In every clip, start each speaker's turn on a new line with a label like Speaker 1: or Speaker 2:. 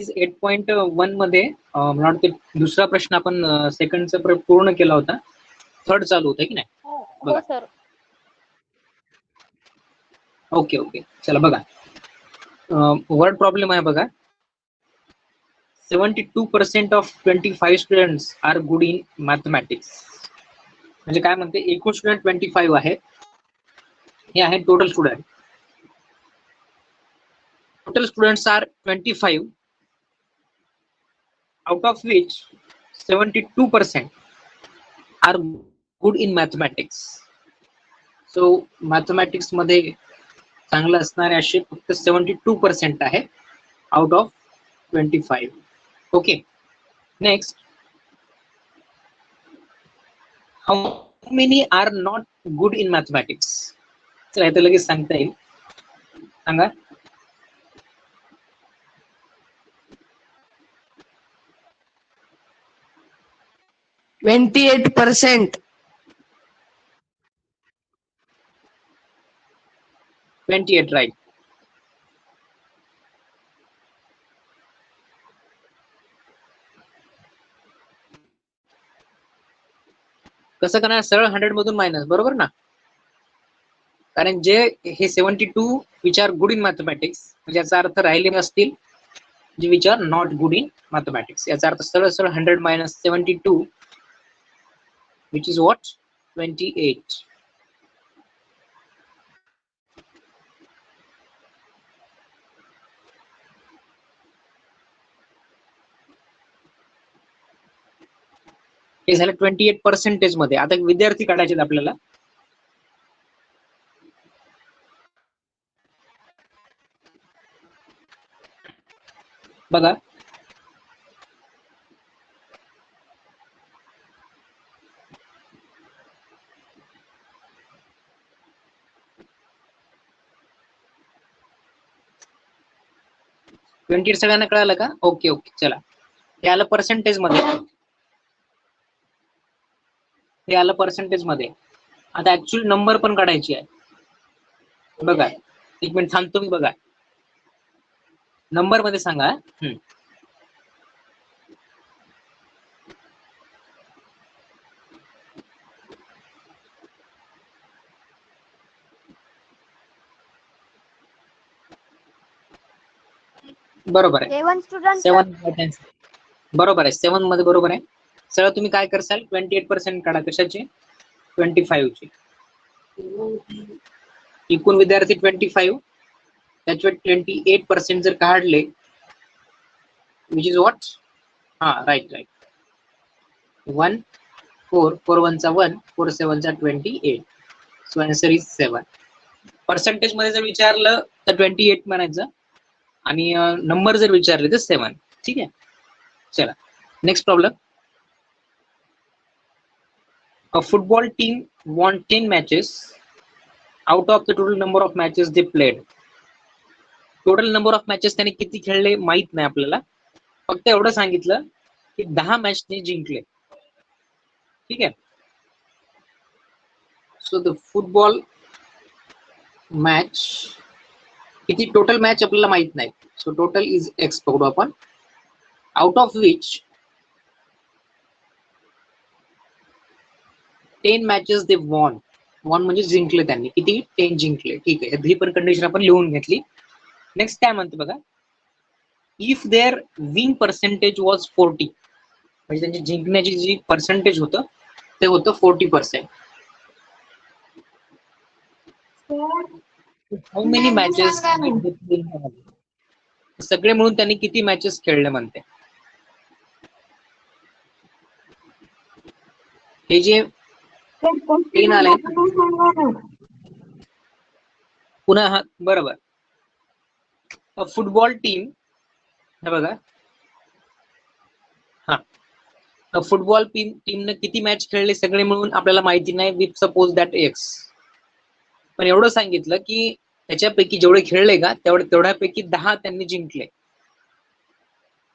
Speaker 1: 8.1 मध्ये मला वाटतं दुसरा प्रश्न आपण सेकंडचा पूर्ण केला होता, थर्ड चालू होता की नाही?
Speaker 2: हो सर.
Speaker 1: ओके ओके, चला बघा, वर्ड प्रॉब्लेम आहे बघा. 72% of 25 students are good in mathematics. म्हणजे काय म्हणते, एकूण स्टुडंट 25 आहे, हे आहे total student. Total students are 25, out of which 72% are good in mathematics. So mathematics मध्ये चांगलं असणारे असे फक्त 72% आहे out of 25. Okay, next, how many are not good in mathematics? चला इथे लगेच सांगता येईल, सांगा.
Speaker 3: 28%.
Speaker 1: 28, right. कसं करणार, सरळ 100 मधून मायनस, बरोबर ना? कारण जे हे 72 which are good in mathematics, म्हणजे याचा अर्थ राहिले असतील जे which are not good in mathematics. याचा अर्थ सरळ सरळ 100 मायनस 72 विच इज व्हॉट, 28. हे झालं 28% मध्ये. आता विद्यार्थी काढायचे आपल्याला. बघा, सगळ्यांना कळालं का? ओके ओके, चला, हे आलं पर्सेंटेज मध्ये, हे आलं पर्सेंटेज मध्ये. आता ऍक्च्युअल नंबर पण काढायची आहे. बघा, एक मिनिट थांबतो मी. बघा, नंबर मध्ये सांगा. बरोबर आहे, 7. बरोबर आहे, 7 मध्ये बरोबर आहे. सरळ तुम्ही काय करसाल, 28% काढा. कशाचे? 25 चे. एकूण विद्यार्थी 25, त्याच्यावर 28% जर काढले, विच इज व्हॉट, हा राईट राईट, 1 4 4 1 चा 1 4 7 चा 28. So answer is 7. पर्सेंटेज मध्ये जर विचारलं तर 28 म्हणायचं, आणि नंबर जर विचारले तर 7. ठीक आहे, चला next problem. A football team won 10 matches out of the total number of matches they played. Total number of matches त्याने किती खेळले माहित नाही आपल्याला, फक्त एवढं सांगितलं की 10 मॅच ने जिंकले. ठीक आहे, सो द फुटबॉल मॅच, किती टोटल मॅच आपल्याला माहित नाही. सो टोटल इज एक्स पकडू आपण, out of which 10 matches they won. Won म्हणजे जिंकले त्यांनी, किती? 10 जिंकले. ठीक आहे, ही पण कंडिशन आपण लिहून घेतली. नेक्स्ट काय म्हणतो बघा, if their win percentage was 40, म्हणजे त्यांची जिंकण्याची जी पर्सेंटेज होतं ते होतं 40%. हाऊ मेनी मॅचेस, सगळे मिळून त्यांनी किती मॅचेस खेळले म्हणते. हे जे 3 आले पुन्हा, हा बरोबर. फुटबॉल टीम, हे बघा, हा फुटबॉल टीमने किती मॅच खेळले सगळे मिळून आपल्याला माहिती नाही, विथ सपोज दॅट एक्स. पण एवढं सांगितलं की त्याच्यापैकी जेवढे खेळले का तेवढ्यापैकी 10 त्यांनी जिंकले,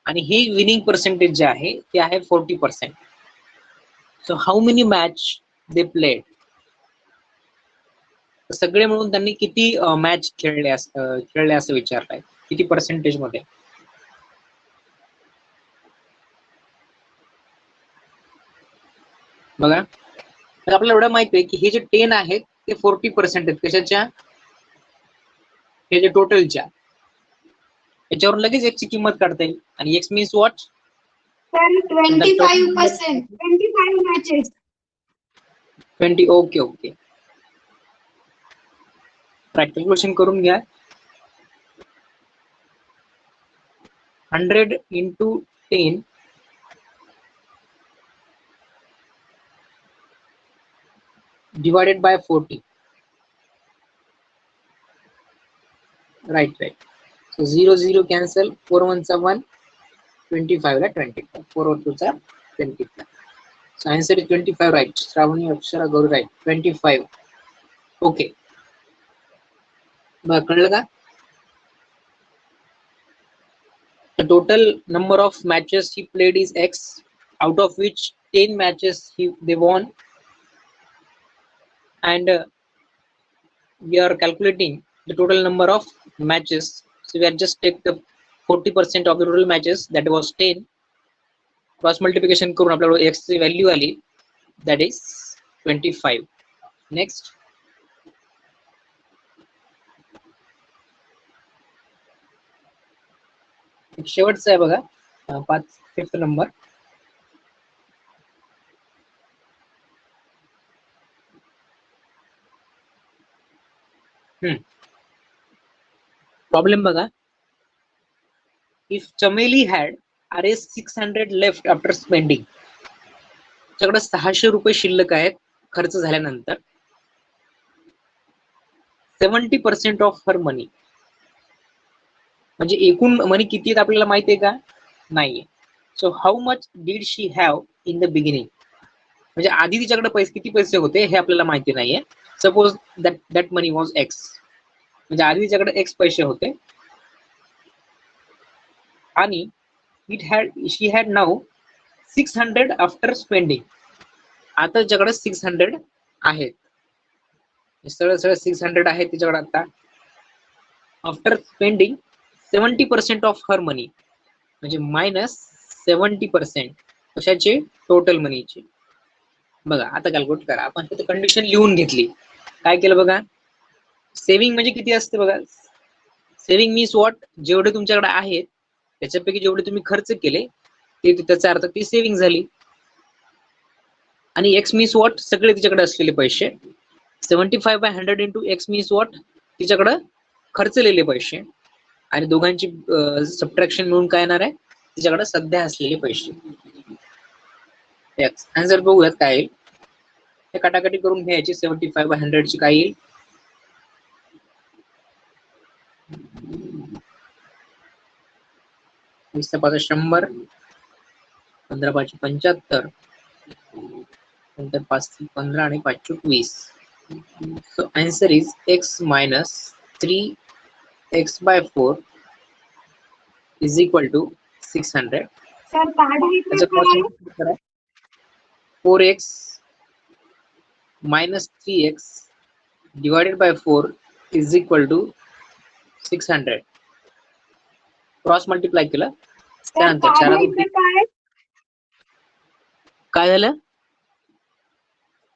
Speaker 1: आणि हे विनिंग पर्सेंटेज जे आहे ते आहे 40%. So how many match they played, सगळे मिळून त्यांनी किती मॅच खेळले असं विचारलंय, किती पर्सेंटेज मध्ये. बघा, तर आपल्याला एवढं माहिती आहे की हे जे 10 आहेत ते 40% आहेत. कशाच्या? हे जे टोटलच्या. याच्यावरून लगेच एक्सची किंमत काढता येईल. आणि x means what?
Speaker 2: Sir 25%, 25 matches.
Speaker 1: 20. Okay okay, calculation करून घ्या. 100 into 10 divided by 40. Right. So 0 0 cancel. 4 1s are 1. 25 ला 25. 4 2s are 25. So answer is 25. Right. Shravani, Akshara, Gauri, right. 25. Okay. बघ, कळलं का? The total number of matches he played is X, out of which 10 matches they won, and we are calculating the total number of matches. So we are just take the 40% of the total matches, that was 10. Cross multiplication करून आपल्याला X ची value आली, that is 25. Next. शेवटचा आहे बघा, 5th number. Problem बघा. If Chameli had Rs 600 left after spending, त्याच्याकडे 600 रुपये शिल्लक आहेत खर्च झाल्यानंतर. 70% ऑफ हर मनी, म्हणजे एकूण मनी किती आहेत आपल्याला माहिती आहे का? नाहीये. So how much did she have in the beginning, म्हणजे आधी तिच्याकडे पैसे किती पैसे होते हे आपल्याला माहिती नाहीये. Suppose that money was x, म्हणजे आधी तिच्याकडे एक्स पैसे होते आणि शी हॅड नाऊ 600 आफ्टर स्पेंडिंग. आता तिच्याकडे 600 आहेत, सरळ 600 आहेत तिच्याकडे आता. आफ्टर स्पेंडिंग 70% ऑफ हर मनी, म्हणजे -70% कशाचे? टोटल मनीचे. बघा आता कॅल्क्युलेट करा. आपण तिथे कंडिशन लिहून घेतली. काय केलं बघा, सेव्हिंग म्हणजे किती असते बघा. Saving means what? जेवढे तुमच्याकडे आहेत त्याच्यापैकी जेवढे तुम्ही खर्च केले ते, त्याचा अर्थ ती सेव्हिंग झाली. आणि एक्स मीन्स व्हॉट? सगळे तिच्याकडे असलेले पैसे. 75/100 इंटू एक्स मीन्स व्हॉट? तिच्याकडे खर्चलेले पैसे. आणि दोघांची सबट्रॅक्शन मिळून काय येणार आहे? तिच्याकडे सध्या असलेले पैसे. आन्सर बघूयात काय येईल. हे काटाकाटी करून घ्यायची. 75/100 ची काय येईल? 20/5 100, 15/5 75, नंतर 5/15 आणि 5/20. So answer is x minus 3x/4 is equal to 600.
Speaker 2: Sir काढायचं काय?
Speaker 1: 4x minus 3x divided by 4 is equal to 600. Cross multiply केलं त्यानंतर काय झालं?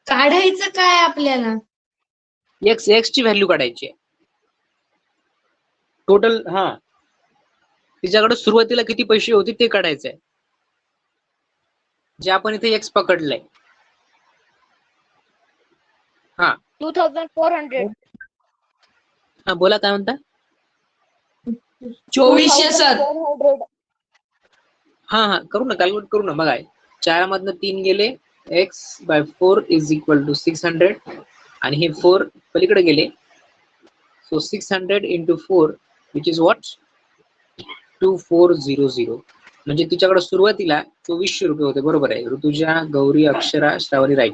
Speaker 2: काढायचं काय आपल्याला?
Speaker 1: एक्स ची व्हॅल्यू काढायची आहे टोटल. हा, तिच्याकडे सुरुवातीला किती पैसे होते ते काढायचंय, जे आपण इथे एक्स पकडलंय. हा,
Speaker 3: 2400.
Speaker 1: हा बोला, काय म्हणता?
Speaker 2: 2400 सर.
Speaker 1: हा करू ना, कॅल्क्युलेट करू ना. बघा, 4 मधनं 3 गेले. x/4 इज इक्वल टू 600 आणि हे 4 पलीकडे गेले. So 600 into 4 which is what? 2400. म्हणजे तिच्याकडे सुरुवातीला 2400 रुपये होते. बरोबर आहे Rutuja, Gauri, Akshara, Shravani, right.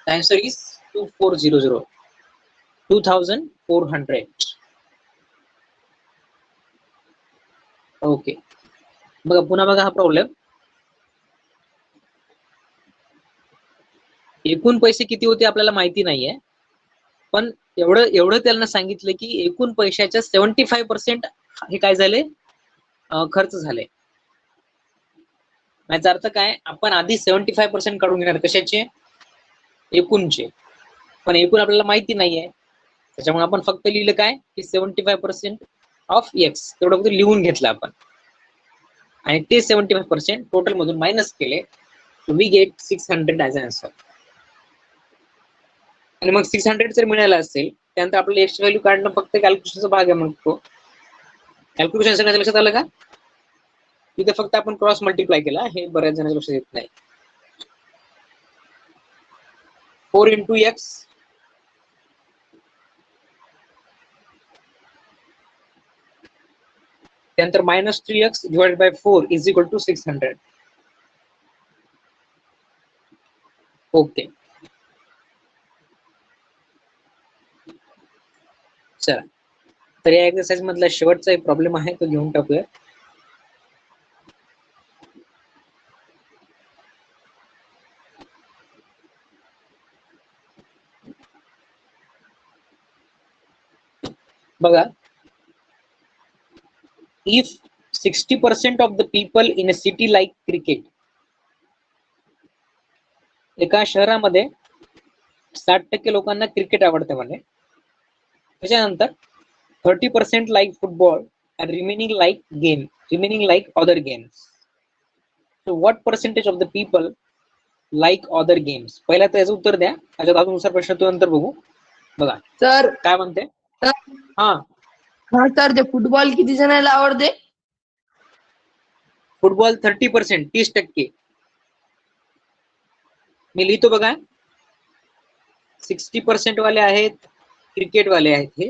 Speaker 1: Answer is 2400. 2400. Okay, बघा पुन्हा बघा हा प्रॉब्लेम. एकूण पैसे किती होते आपल्याला माहिती नाहीये, पण एवढं त्यांना सांगितलं की एकूण पैशाच्या 75% हे काय झाले? खर्च झाले. याचा अर्थ काय? आपण आधी 75% काढून घेणार. कशाचे? एकूणचे, पण एकूण आपल्याला माहिती नाहीये, त्याच्यामुळे आपण फक्त लिहिलं काय की 75% ऑफ एक्स, तेवढं फक्त लिहून घेतलं आपण, आणि ते 75% टोटल मधून मायनस केले, we get 600 as an answer. आणि मग 600 जर मिळालं असेल, त्यानंतर आपल्याला एक्स व्हॅल्यू काढणं फक्त कॅल्क्युलेशनचा भाग आहे. म्हणतो कॅल्क्युलेशन सगळ्यांच्या लक्षात आलं का? इथे फक्त आपण क्रॉस मल्टिप्लाय केला, हे बऱ्याच जणांच्या लक्षात येत नाही. 4 into x त्यानंतर -3x divided by 4 is equal to 600. Okay, चला तर या एक्सरसाइज मधला शेवटचा एक प्रॉब्लेम आहे, तो घेऊन टाकूया. बघा, if 60% of the people in a city like cricket, एका शहरामध्ये 60% लोकांना क्रिकेट आवडते म्हणे, त्याच्यानंतर 30% like football and remaining like other games. So what percentage of the people like other games? पहिला तर याचं उत्तर द्या, त्याच्यात अजून दुसरा प्रश्न तो नंतर बघू. बघा
Speaker 2: सर
Speaker 1: काय म्हणते. हा
Speaker 2: हा सर, ते फुटबॉल किती जणांना आवडते?
Speaker 1: फुटबॉल 30%, 30%. मी लिहितो बघा, 60% वाले आहेत क्रिकेट वाले आहेत हे,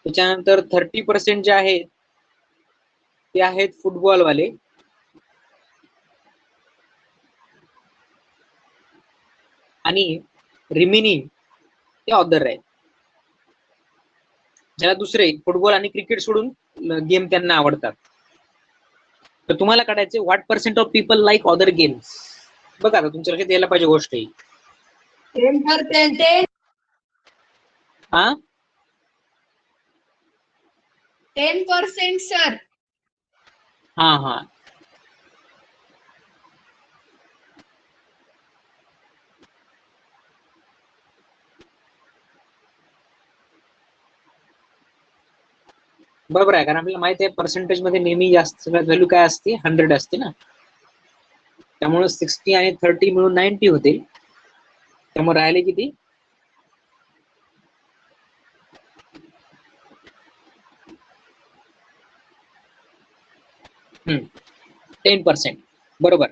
Speaker 1: त्याच्यानंतर 30% जे आहेत ते आहेत फुटबॉल वाले, आणि रिमेनिंग ते अदर आहेत, ज्याला दुसरे फुटबॉल आणि क्रिकेट सोडून गेम त्यांना आवडतात. तर तुम्हाला काढायचे what percent of people like other games. बघा आता तुमच्या लक्षात यायला पाहिजे गोष्ट ही.
Speaker 2: 10%.
Speaker 1: हा
Speaker 2: 10% सर.
Speaker 1: हा हा बरोबर आहे, कारण आपल्याला माहिती आहे पर्सेंटेज मध्ये नेहमी जास्त सगळ्यात व्हॅल्यू काय असते, 100 असते ना, त्यामुळे 60 आणि 30 मिळून 90 होते. त्यामुळे राहिले किती, 10%. बरोबर.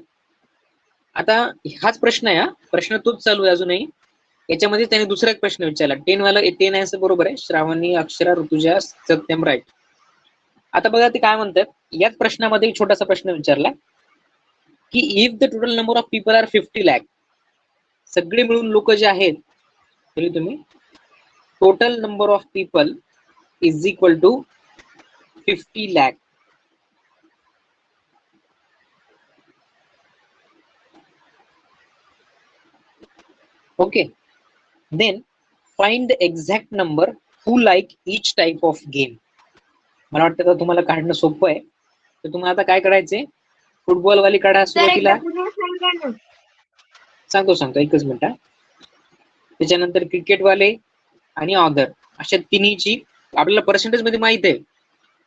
Speaker 1: आता हाच प्रश्न आहे, प्रश्न तोच चालू आहे अजूनही. याच्यामध्ये त्याने दुसरा एक प्रश्न विचारला, 10 वाला 10 आन्सर बरोबर आहे, श्रावणी, अक्षरा, ऋतुजा, सत्यम राईट. आता बघा ते काय म्हणतात, याच प्रश्नामध्ये एक छोटासा प्रश्न विचारला की if the total number of people are 50 lakh, सगळे मिळून लोक जे आहेत, तरी तुम्ही total number of people is equal to 50 lakh. Okay, then find the exact number who like each type of game. मला वाटतं का तुम्हाला काढणं सोपं आहे, तर तुम्हाला आता काय करायचंय, फुटबॉल वाली काढा सुरुवातीला. सांगतो एकच मिनिट. त्याच्यानंतर क्रिकेट वाले आणि अदर, अशा तिन्हीची आपल्याला पर्सेंटेज मध्ये माहित आहे,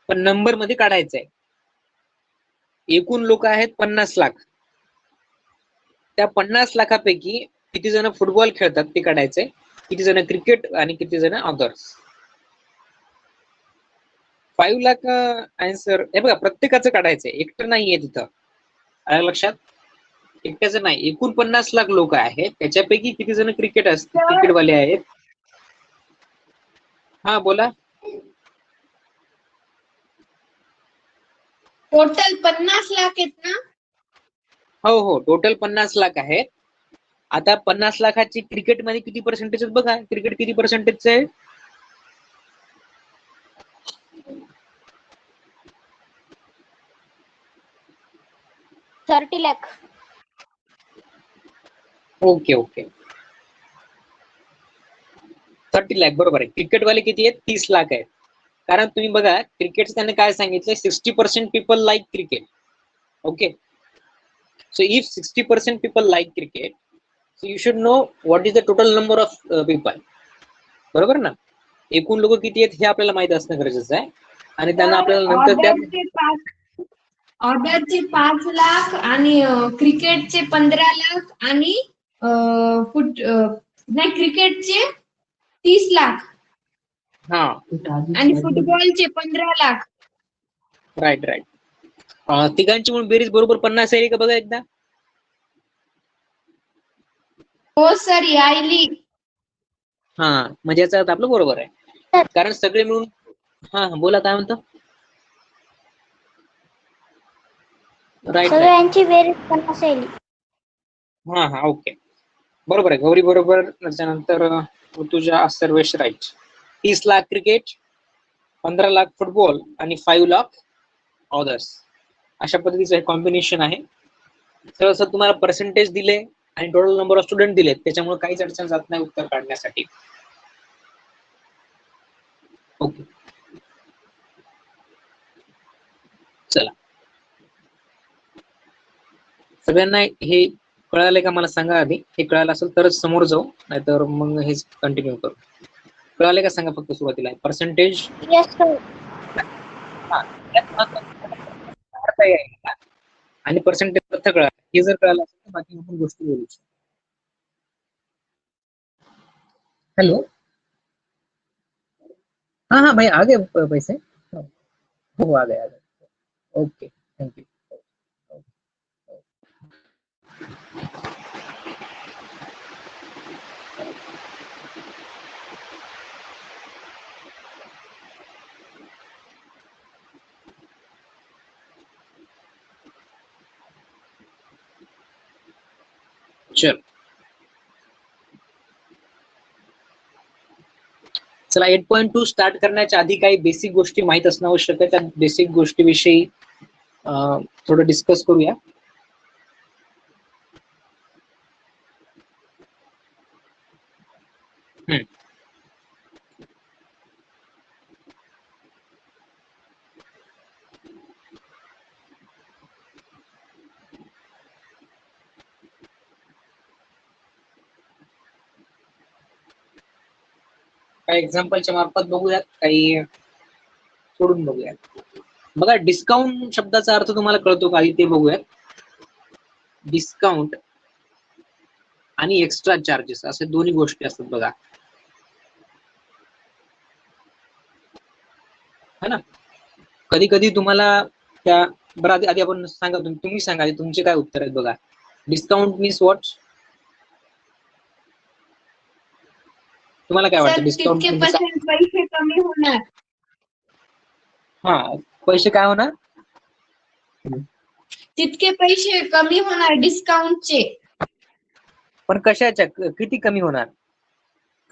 Speaker 1: पण नंबर मध्ये काढायचं आहे. एकूण लोक आहेत 50 लाख, त्या 50 लाखापैकी किती जण फुटबॉल खेळतात ते काढायचंय, किती जण क्रिकेट आणि किती जण अदर्स. 5 लाख आन्सर हे बघा, प्रत्येकाचं काढायचंय, एकटं नाहीये तिथं, आलं लक्षात, एकट्याचं नाही. एकूण 50 लाख लोक आहेत, त्याच्यापैकी किती जण क्रिकेट असतात, क्रिकेटवाले आहेत. हा बोला.
Speaker 2: टोटल 50 लाख आहेत ना?
Speaker 1: हो, टोटल 50 लाख आहेत. आता 50 लाखाची क्रिकेट मध्ये किती पर्सेंटेज बघा, क्रिकेट किती पर्सेंटेजचं आहे,
Speaker 2: 30 लाख.
Speaker 1: ओके 30 लाख बरोबर आहे. क्रिकेटवाले किती आहेत, 30 लाख आहेत. कारण तुम्ही बघा क्रिकेट त्याने काय सांगितलंय, 60% people like cricket. Okay, So if 60% people like cricket, so you should know what is the total number of people. बरोबर ना? एकूण लोक किती आहेत हे आपल्याला माहित असणं गरजेचं आहे आणि त्यांना आपल्याला नंतर त्या
Speaker 2: ऑर्डरचे 5 लाख आणि क्रिकेटचे 15 लाख आणि नाही क्रिकेटचे 30 लाख
Speaker 1: हा
Speaker 2: आणि फुटबॉलचे 15 लाख.
Speaker 1: Right right. तिघांची म्हणून बेरीज बरोबर 50 आहे का बघा एकदा.
Speaker 2: हो सर यायली.
Speaker 1: हा म्हणजे याचा अर्थ आपलं बरोबर आहे कारण सगळे मिळून. हा बोला काय म्हणतो. राईट
Speaker 3: सगळ्यांची बेरीज 50 आली.
Speaker 1: हा हा ओके बरोबर आहे. गौरी बरोबर. त्याच्यानंतर तुझ्या Sarvesh right. 30 lakh cricket, 15 lakh football आणि 5 लाख ऑदर्स. अशा पद्धतीचं हे कॉम्बिनेशन आहे. सर तुम्हाला पर्सेंटेज दिले आणि टोटल नंबर ऑफ स्टुडंट दिलेत त्याच्यामुळे काहीच अडचण जात नाही उत्तर काढण्यासाठी. ओके चला सगळ्यांना हे कळालंय का मला सांगा आधी. हे कळालं असेल तरच समोर जाऊ नाहीतर मग हेच कंटिन्यू करू. कळाले का सांगा फक्त सुरुवातीला. Percentage
Speaker 3: yes sir.
Speaker 1: आणि पर्सेंटेज अर्थ कळा हे जर कळालं असेल तर बाकी आपण गोष्टी बोलू शकतो. हेलो हाँ हाँ भाई आ गए पैसे. हो आ गए. Okay thank you. चल चला 8.2 स्टार्ट करण्याच्या आधी काही बेसिक गोष्टी माहित असणं आवश्यक आहे. त्या बेसिक गोष्टीविषयी थोडं डिस्कस करूया. काही एक्झाम्पलच्या मार्फत बघूयात काही सोडून बघूयात. बघा डिस्काउंट शब्दाचा अर्थ तुम्हाला कळतो का ते बघूयात. डिस्काउंट आणि एक्स्ट्रा चार्जेस असे दोन्ही गोष्टी असतात बघा है ना. कधी कधी तुम्हाला त्या बरं आधी आपण सांगा तुम्ही सांगा तुमचे काय उत्तर आहेत बघा. Discount means what. तुम्हाला काय वाटतं डिस्काउंट
Speaker 2: पैसे कमी होणार.
Speaker 1: हा पैसे काय होणार.
Speaker 2: तितके पैसे कमी होणार डिस्काउंटचे.
Speaker 1: पण कशाच्या किती कमी होणार.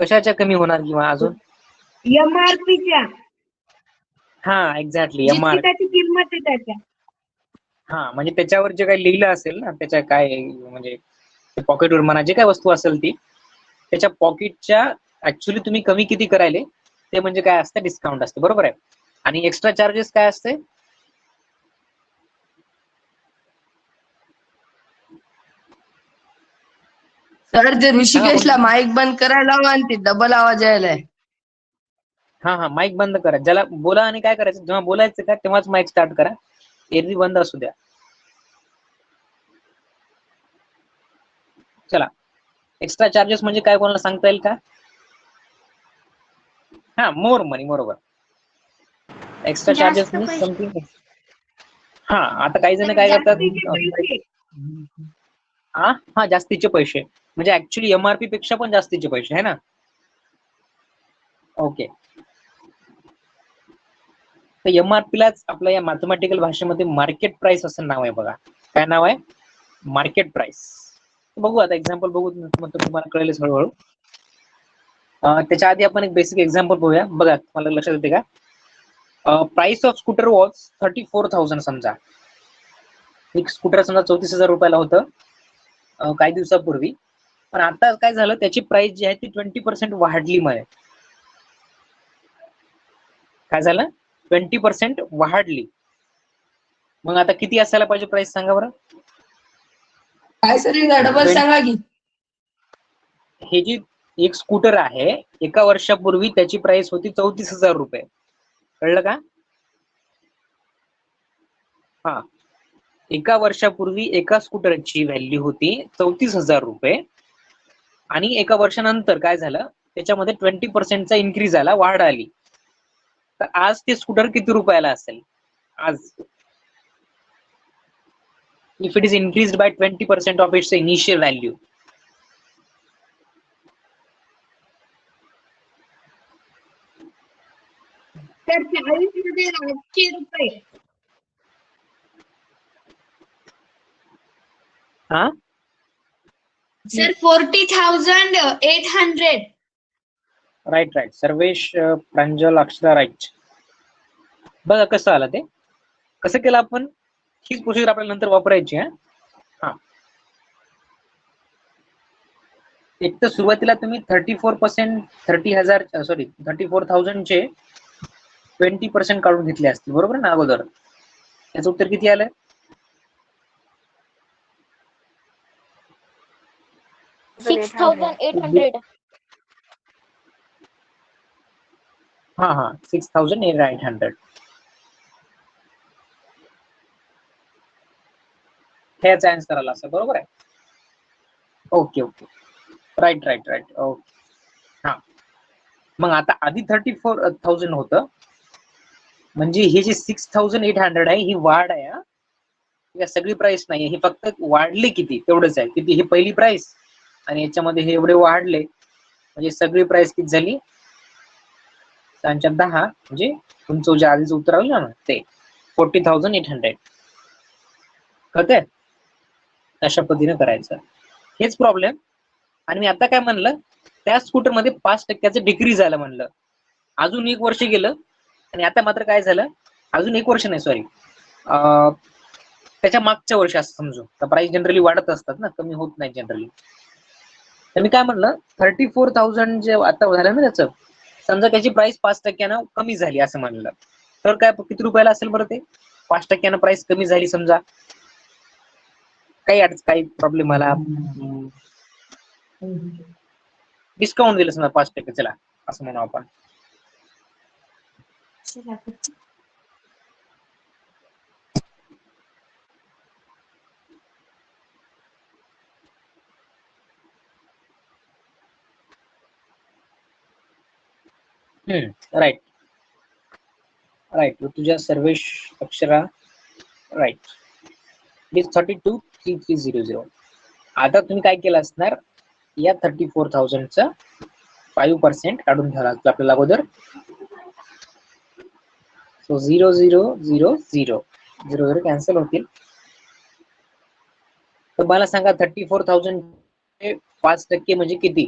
Speaker 1: कशाच्या कमी होणार किंवा अजून
Speaker 2: एमआरपीच्या.
Speaker 1: हा एक्झॅक्टली
Speaker 2: जितकी त्याची किंमत आहे त्याच्या.
Speaker 1: हा म्हणजे त्याच्यावर जे काही लिहिलं असेल ना त्याच्या काय म्हणजे पॉकेटवर म्हणा जे काय वस्तू असेल ती त्याच्या पॉकेटच्या ऍक्च्युली तुम्ही कमी किती करायले ते म्हणजे काय असतं डिस्काउंट असतं. बरोबर आहे. आणि एक्स्ट्रा चार्जेस काय असते.
Speaker 2: सर ते ऋषिकेशला माईक बंद करायला लावा आणि ते डबल आवाज यायलाय.
Speaker 1: हा हा माईक बंद करा. ज्याला बोला आणि काय करायचं जेव्हा बोलायचं का तेव्हाच माईक स्टार्ट करा. एरवी बंद असू द्या. चला एक्स्ट्रा चार्जेस म्हणजे काय कोणाला सांगता येईल का. हा मोर मनी बरोबर. Extra charges means something. हा आता काही जण काय करतात. हा जास्तीचे पैसे म्हणजे ऍक्च्युली एमआरपी पेक्षा पण जास्तीचे पैसे आहे ना. ओके तर एमआरपीलाच आपल्या या मॅथमॅटिकल भाषेमध्ये मार्केट प्राइस असं नाव आहे बघा. काय नाव आहे मार्केट प्राइस. बघू आता एक्झाम्पल बघू तुम्हाला कळेलच हळूहळू. त्याच्या आधी आपण एक बेसिक एक्झाम्पल बघूया. बघा मला लक्षात येते का. प्राइस ऑफ स्कूटर वॉज 34,000 समजा. एक स्कूटर समजा 34,000 रुपयाला होतं काही दिवसापूर्वी. पण आता काय झालं त्याची प्राइस जी आहे ती 20% वाढली. मध्ये काय झालं 20% वाढली. मग आता किती असायला पाहिजे प्राइस सांगा बरं.
Speaker 2: काय सर डबल सांगा की.
Speaker 1: हे जी एक स्कूटर आहे, एका वर्षापूर्वी त्याची प्राइस होती 34,000 रुपये. कळलं का? हा, एका वर्षापूर्वी एका स्कूटरची व्हॅल्यू होती 34,000 रुपये आणि एका वर्षानंतर काय झालं, त्याच्यामध्ये 20% इन्क्रीज आला, वाढ आली. तर आज ते स्कूटर किती रुपयाला असेल आज? If it is increased by 20% of its initial value.
Speaker 2: तर 40,800 रुपये.
Speaker 1: हा,
Speaker 2: sir 40,800.
Speaker 1: Right right. Sarvesh, Pranjal, Akshara, right. बघा कसं आलं ते, कसं केलं आपण. हीच प्रोसिजर आपल्याला नंतर वापरायची. हा, एक तर सुरुवातीला तुम्ही 34% 34,000 चे 20% काढून घेतले असतील, बरोबर ना अगोदर. त्याचं उत्तर किती आलं?
Speaker 3: $6,800.
Speaker 1: हा हा, 6,800. ह्याचा आन्सर आला असं, बरोबर आहे. Okay okay, right right right. Okay. हा, मग आता आधी 34,000 होतं, म्हणजे हे जे 6,800 आहे ही वाढ आहे. या सगळी प्राइस नाही, हे फक्त वाढले किती तेवढंच आहे. किती? ही पहिली प्राइस आणि याच्यामध्ये हे एवढे वाढले, म्हणजे सगळी प्राइस किती झाली? 10 म्हणजे तुमचं जे आधीच उत्तर आलं ना ते 40,800. कळतंय? अशा पद्धतीने करायचं, हेच प्रॉब्लेम. आणि मी आता काय म्हणलं, त्या स्कूटर मध्ये 5% डिक्रीज झालं म्हणलं. अजून एक वर्ष गेलं आणि आता मात्र काय झालं, अजून एक वर्ष नाही, सॉरी, त्याच्या मागच्या वर्षी असं समजू. तर प्राइस जनरली वाढत असतात ना, कमी होत नाही जनरली. तर मी काय म्हणलं, 34,000 जे आता झालं ना त्याचं, समजा त्याची प्राइस 5% कमी झाली असं म्हणलं, तर काय किती रुपयाला असेल बरं ते? 5% प्राइस कमी झाली समजा, काही प्रॉब्लेम आला, डिस्काउंट दिलं समजा 5%, चला असं म्हणू आपण. Right right. तुझ्या Sarvesh, Akshara, right. It is 32,330. आता तुम्ही काय केलं असणार, या 34,000चं 5% काढून घ्यावं लागतं आपल्याला अगोदर. सो 0,0,0,0 कॅन्सल होतील. तर मला सांगा 34,000 5% म्हणजे किती?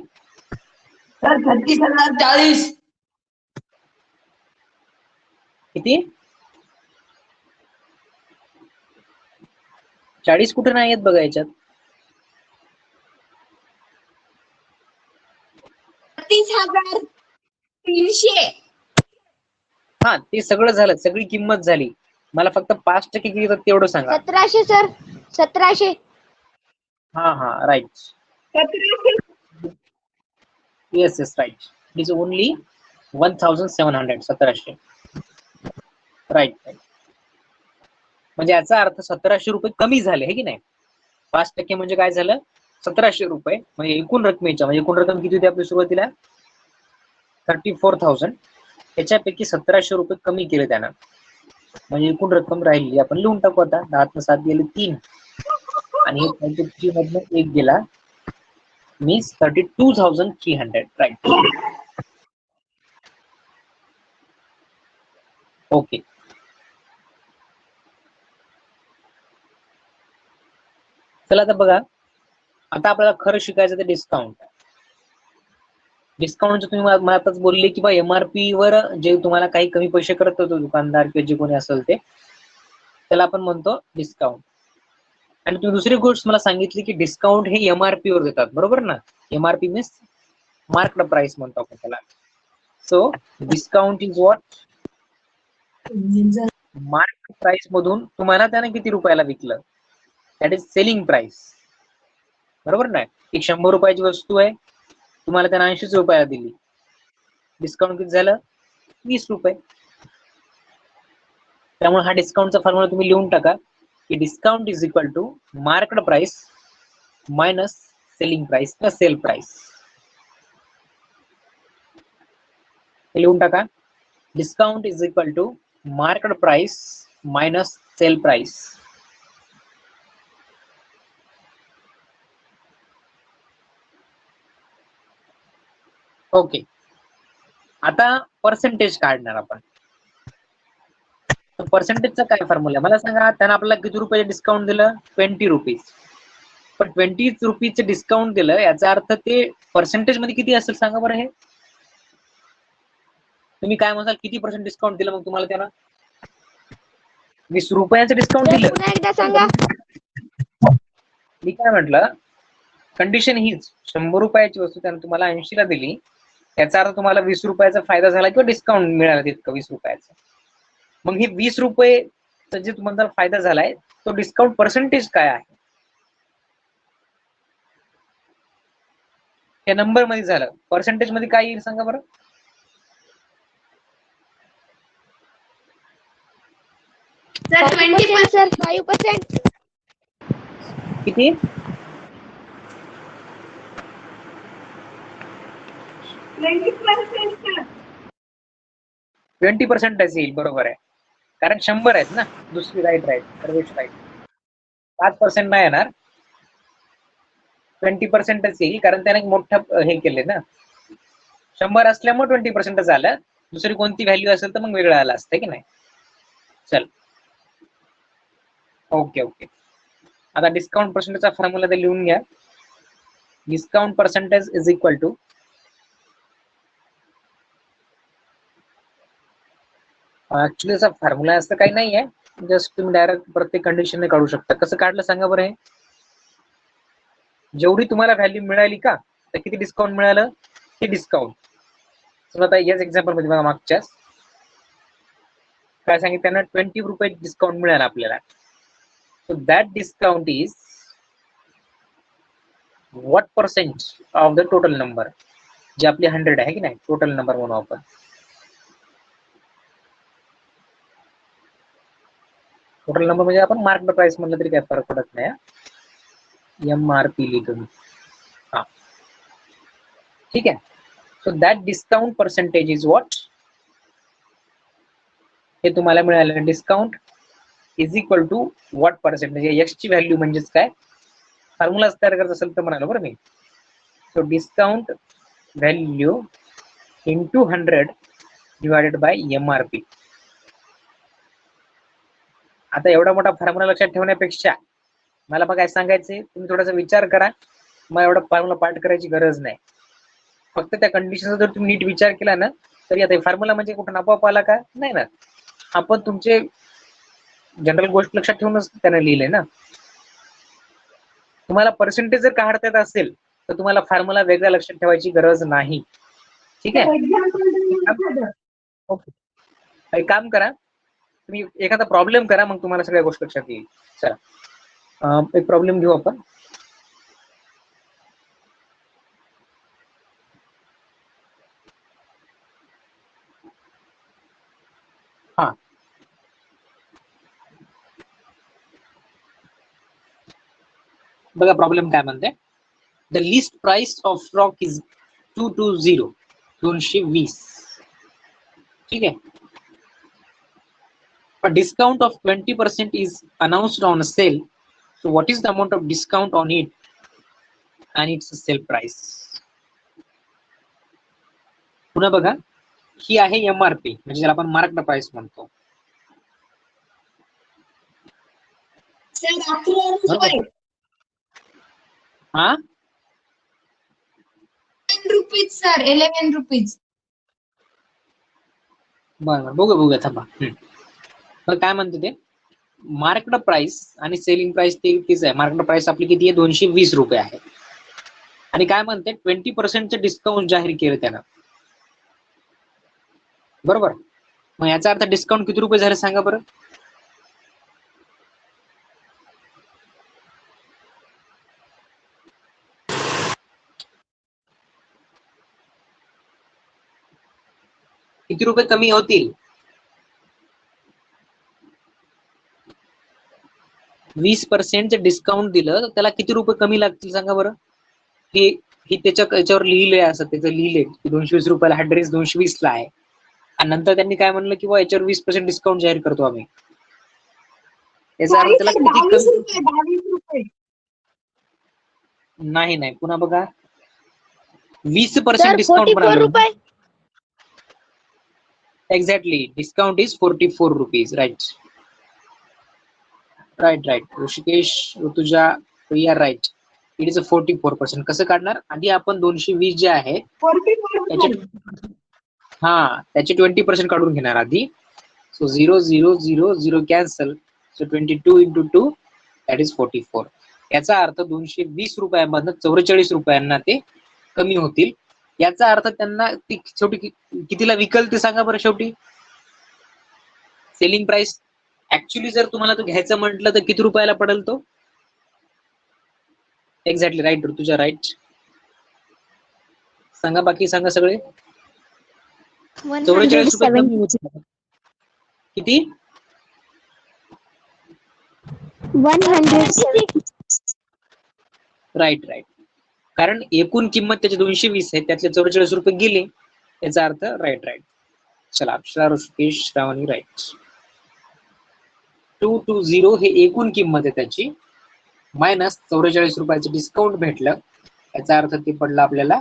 Speaker 2: सर 30,040.
Speaker 1: किती? 40 कुठे नाही येत बघा याच्यात.
Speaker 2: 30,300.
Speaker 1: हा, ते सगळं झालं, सगळी किंमत झाली. मला फक्त 5% किती येतात तेवढं सांगा.
Speaker 3: 1700 सर, 1700.
Speaker 1: हा हा, right.
Speaker 2: 1700.
Speaker 1: Yes yes, right. It is only 1,700. 1700. Right right. म्हणजे याचा अर्थ 1700 रुपये कमी झाले, हे की नाही? 5% म्हणजे काय झालं, 1700 रुपये. म्हणजे एकूण रकमेच्या, म्हणजे एकूण रक्कम किती होती आपली सुरुवातीला? 34,000. त्याच्यापैकी 1700 रुपये कमी केले त्यानं, म्हणजे एकूण रक्कम राहिली. आपण लिहून टाकू आता. 10 7 गेले 3 आणि 33 मधनं 1 गेला, मीन्स 32,300. राईट. ओके. चला आता बघा, आता आपल्याला खरं शिकायचं ते डिस्काउंट. डिस्काउंट तुम्ही मला आताच बोलले की बा एमआरपी वर जे तुम्हाला काही कमी पैसे करत होतो दुकानदार किंवा जे कोणी असेल ते, त्याला आपण म्हणतो डिस्काउंट. आणि तुम्ही दुसरी गोष्ट मला सांगितली की डिस्काउंट हे एमआरपी वर देतात, बरोबर ना? एमआरपी मीन्स मार्क्ड प्राइस म्हणतो आपण त्याला. So discount is what? Marked price मधून तुम्हाला त्याने किती रुपयाला विकलं, दॅट इज सेलिंग प्राइस. बरोबर नाही? एक 100 रुपयाची वस्तू आहे, तुम्हाला त्यानं 80 रुपयाला दिली, डिस्काउंट किती झालं? 20 रुपये. त्यामुळे हा डिस्काउंटचा फॉर्म्युला तुम्ही लिहून टाका की discount is equal to market price minus selling price किंवा सेल प्राइस. लिहून टाका, discount is equal to market price minus sale price. Okay, आता पर्सेंटेज काढणार आपण. पर्सेंटेजचा काय फॉर्म्युला मला सांगा. त्यानं आपल्याला किती रुपये डिस्काउंट दिलं? 20 रुपीज. पण 20 रुपीजचं डिस्काउंट दिलं, याचा अर्थ ते पर्सेंटेज मध्ये किती असेल सांगा बरं. हे तुम्ही काय म्हणाल, किती पर्सेंट डिस्काउंट दिलं मग तुम्हाला त्यानं? 20 रुपयाचं डिस्काउंट
Speaker 3: सर
Speaker 1: दिलं.
Speaker 3: पुन्हा एकदा सांगा.
Speaker 1: मी काय म्हटलं, कंडिशन हीच, 100 रुपयाची वस्तू त्यानं तुम्हाला 80 ला दिली, याचा अर्थ तुम्हाला 20 रुपयाचा फायदा झाला किंवा डिस्काउंट मिळाला तितकं 20 रुपयाचं. मग हे 20 रुपयेचा जे तुम्हाला फायदा झालाय तो डिस्काउंट पर्सेंटेज काय आहे? हे नंबर मध्ये झालं, पर्सेंटेज मध्ये काय येईल सांगा बरं.
Speaker 2: सर 20%.
Speaker 3: सर 5%.
Speaker 1: किती? 20% येईल, बरोबर आहे. कारण 100 आहेत ना, दुसरी राईट सर्वेश राईट. 5% नाही येणार, 20%च येईल, कारण त्याने मोठं हे केले ना. 100 असल्यामुळे 20% आलं, दुसरी कोणती व्हॅल्यू असेल तर मग वेगळं आलं असतं की नाही. चल, ओके ओके. आता डिस्काउंट पर्सेंटेजचा फॉर्म्युला ते लिहून घ्या. Discount percentage is equal to actually याचा फॉर्म्युला असं काही नाही आहे, जस्ट तुम्ही डायरेक्ट प्रत्येक कंडिशनने काढू शकता. कसं काढलं सांगा बरं. हे जेवढी तुम्हाला व्हॅल्यू मिळाली का, तर किती डिस्काउंट मिळालं ते डिस्काउंट. समजा आता याच एक्झाम्पल मध्ये बघा, मागच्याच काय सांगितलं त्यांना, 20 रुपये डिस्काउंट मिळाला आपल्याला. So that discount is what percent of the total number, जे आपले 100 आहे की नाही, टोटल नंबर म्हणून आपण. टोटल नंबर म्हणजे आपण मार्केट प्राइस म्हणलं तरी काही फरक पडत नाही. MRP लिहितो मी. हा, ठीक आहे. So that discount percentage is what, हे तुम्हाला मिळालेलं discount is equal to what percent, म्हणजे एक्स ची व्हॅल्यू म्हणजेच काय, फॉर्म्युला तयार करत असेल तर म्हणालो बरं मी. So discount value into 100 divided by MRP. आता एवढा मोठा फॉर्म्युला लक्षात ठेवण्यापेक्षा मला बघा काय सांगायचंय, तुम्ही थोडासा विचार करा. मला एवढा फॉर्म्युला पाठ करायची गरज नाही, फक्त त्या कंडिशनचा जर तुम्ही नीट विचार केला ना, तरी आता फॉर्म्युला म्हणजे कुठून आपोआप आला का? नाही ना, आपण तुमचे जनरल गोष्ट लक्षात ठेवूनच त्याने लिहिले ना. तुम्हाला पर्सेंटेज जर काढता येत असेल तर तुम्हाला फॉर्म्युला वेगळा लक्षात ठेवायची गरज नाही. ठीक आहे. ओके, एक काम करा, तुम्ही एखादा प्रॉब्लेम करा, मग तुम्हाला सगळ्या गोष्टी लक्षात येईल. चला, एक प्रॉब्लेम घेऊ आपण. हा, बघा प्रॉब्लेम काय म्हणते. The list price of stock is 220, 220. ठीक आहे. A discount of 20% is announced on a sale. So what is the amount of discount on it and its sale price? पुन्हा बघा, ही आहे MRP, म्हणजे ज्याला आपण मार्केट प्राइस म्हणतो. हा,
Speaker 2: 10 रुपीज सर, 11 रुपीज.
Speaker 1: बरं बघूया थांबा. तर काय म्हणते ते, मार्केट प्राइस आणि सेलिंग प्राइस तेच आहे. मार्केट प्राइस आपली किती आहे? 220 रुपये आहे. आणि काय म्हणते, 20% डिस्काउंट जाहीर केलं त्यानं, बरोबर. मग याचा अर्थ डिस्काउंट किती रुपये झाले सांगा बरं. किती रुपये कमी होतील? 20% डिस्काउंट दिलं तर त्याला किती रुपये कमी लागतील सांगा बरं. ही त्याच्यावर लिहिलंय, असं त्याचं लिहिलंय की 220 रुपयाला हा ड्रेस 220 ला आहे, आणि नंतर त्यांनी काय म्हणलं की याच्यावर 20% डिस्काउंट जाहीर करतो आम्ही. याचा अर्थ त्याला किती कमी? नाही पुन्हा बघा, 20%
Speaker 3: सर
Speaker 1: डिस्काउंट
Speaker 3: 44
Speaker 1: म्हणालो.
Speaker 3: रुपये.
Speaker 1: Exactly, discount is 44 rupees. Right Rishikesh, Rutuja, you are right. It is a 44%. कसं काढणार? आधी आपण 220 जे आहे त्याचे 20% काढून घेणार आधी. So 0 0 0 0 cancel. So 22 into 2 that is 44. याचा अर्थ 220 रुपयामधनं 44 रुपयांना ते कमी होतील. याचा अर्थ त्यांना ती शेवटी कितीला विकल ते सांगा बरं. शेवटी सेलिंग प्राइस ऍक्च्युली जर तुम्हाला तो घ्यायचं म्हटलं तर किती रुपयाला पडेल तो? Exactly right Rutuja, right. सांगा, बाकी सांगा सगळे. 44 रुपये कमी होतील. किती?
Speaker 3: 106.
Speaker 1: राईट. कारण एकूण किंमत त्याची 220 आहे, त्यातले 44 रुपये गेले, याचा अर्थ राईट. चला, अक्षरा, ऋषिकेश, श्रावणी, राईट. 220 हे एकूण किंमत आहे त्याची, मायनस 44 रुपयाचं डिस्काउंट भेटलं, याचा अर्थ ते पडलं आपल्याला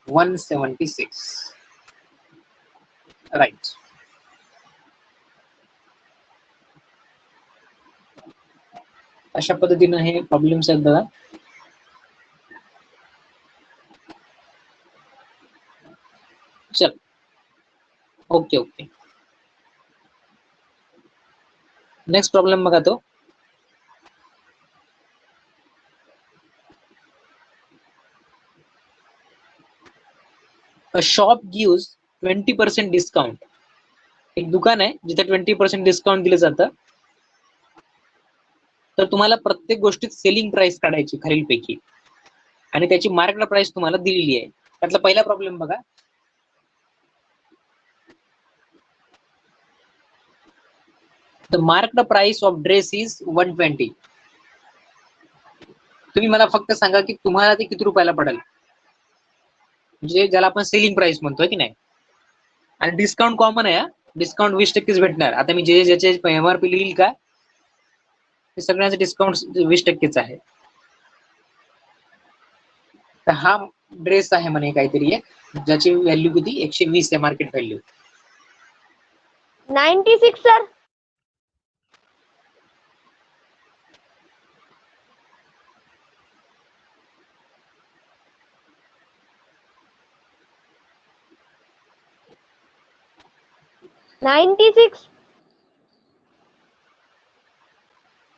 Speaker 1: 176. राईट. अशा पद्धतीनं हे प्रॉब्लेम्स आहेत बघा. चल, ओके. नेक्स्ट प्रॉब्लेम बघा तो. अ शॉप गिव्स 20% डिस्काउंट. एक दुकान आहे जिथे 20% डिस्काउंट दिलं जातं. तर तुम्हाला प्रत्येक गोष्टीत सेलिंग प्राइस काढायची खालीलपैकी, आणि त्याची मार्केट प्राइस तुम्हाला दिलेली आहे. त्यातला पहिला प्रॉब्लेम बघा. The marked price of dress is 120. तुम्ही मला फक्त सांगा की तुम्हाला ते किती रुपयाला पडेल, म्हणजे ज्याला आपण सेलिंग प्राइस म्हणतोय की नाही. आणि डिस्काउंट कॉमन आहे, डिस्काउंट 20% भेटणार. आता मी ज्याचे एमआरपी लिहिल का ते सगळ्यांचं डिस्काउंट 20% आहे. तर हा ड्रेस आहे म्हणे काहीतरी एक, ज्याची व्हॅल्यू किती 120 आहे मार्केट व्हॅल्यू.
Speaker 3: 96 सर.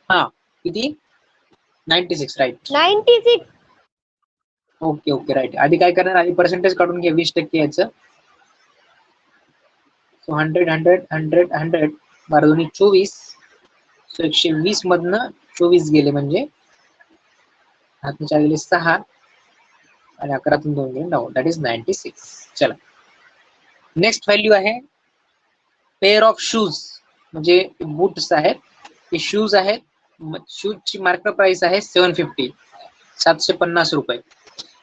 Speaker 1: हा, किती? 96. राईट.
Speaker 3: 96.
Speaker 1: Okay right. आधी काय करणार, आधी पर्सेंटेज काढून घ्या 20% याचं. सो 100 100 100 100 12 दोन्ही 24. सो 120 मधनं 24 गेले, म्हणजे हातच्या गेले 6 आणि 11तून 2 गेले 9. That is 96. चला, नेक्स्ट व्हॅल्यू आहे पेअर ऑफ शूज, म्हणजे बूट्स आहेत, हे शूज आहेत. शूजची मार्केट प्राइस आहे 750, 750 रुपये.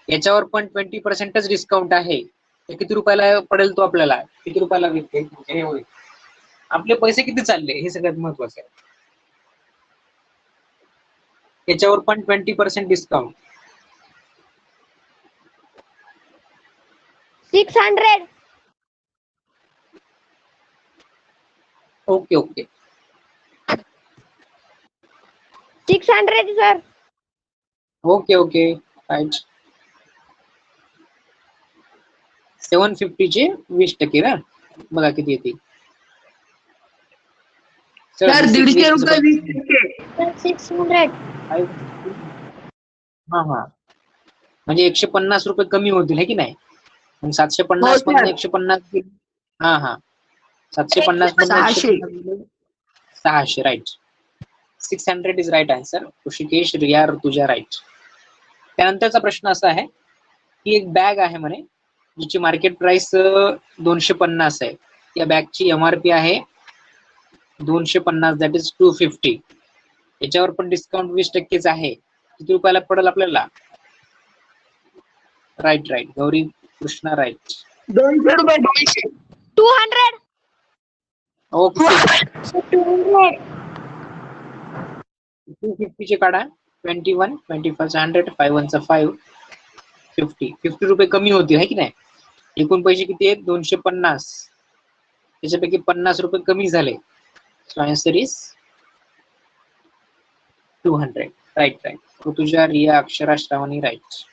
Speaker 1: याच्यावर पण 20%च डिस्काउंट आहे. ते किती रुपयाला पडेल तो आपल्याला, किती रुपयाला विकते हे होईल. आपले पैसे किती चालले हे सगळ्यात महत्वाचं आहे. याच्यावर पण 20% discount.
Speaker 3: 600.
Speaker 1: Okay
Speaker 3: 600 sir.
Speaker 1: Okay right. 750 चे 20% ना, बघा किती येते.
Speaker 2: सर 150 रुपये 20%.
Speaker 3: 600.
Speaker 1: हा, म्हणजे 150 रुपये कमी होतील है की नाही. 750
Speaker 2: हो,
Speaker 1: मधून
Speaker 2: सर.
Speaker 1: 150. हा 750 मधून 600. Right. 600 is right answer. Rishikesh, Riya, Rutuja, right. त्यानंतरचा प्रश्न असा आहे की एक बॅग आहे म्हणे जिची मार्केट प्राइस 250 आहे, या बॅगची एमआरपी आहे 250, दॅट इज 250. याच्यावर पण डिस्काउंट 20% आहे. किती रुपयाला पडेल आपल्याला? Right right Gauri Krishna right.
Speaker 2: 200 रुपये 200.
Speaker 3: 200.
Speaker 1: ओके
Speaker 3: 200.
Speaker 1: 250 चे काढा. 21, 21 100, 5 1 5, 50 रुपये कमी होतील आहे की नाही. एकूण पैसे किती आहेत? 250. त्याच्यापैकी 50 रुपये कमी झाले. So answer is 200. Right right. Rutuja, Riya, Akshara, Shravani right.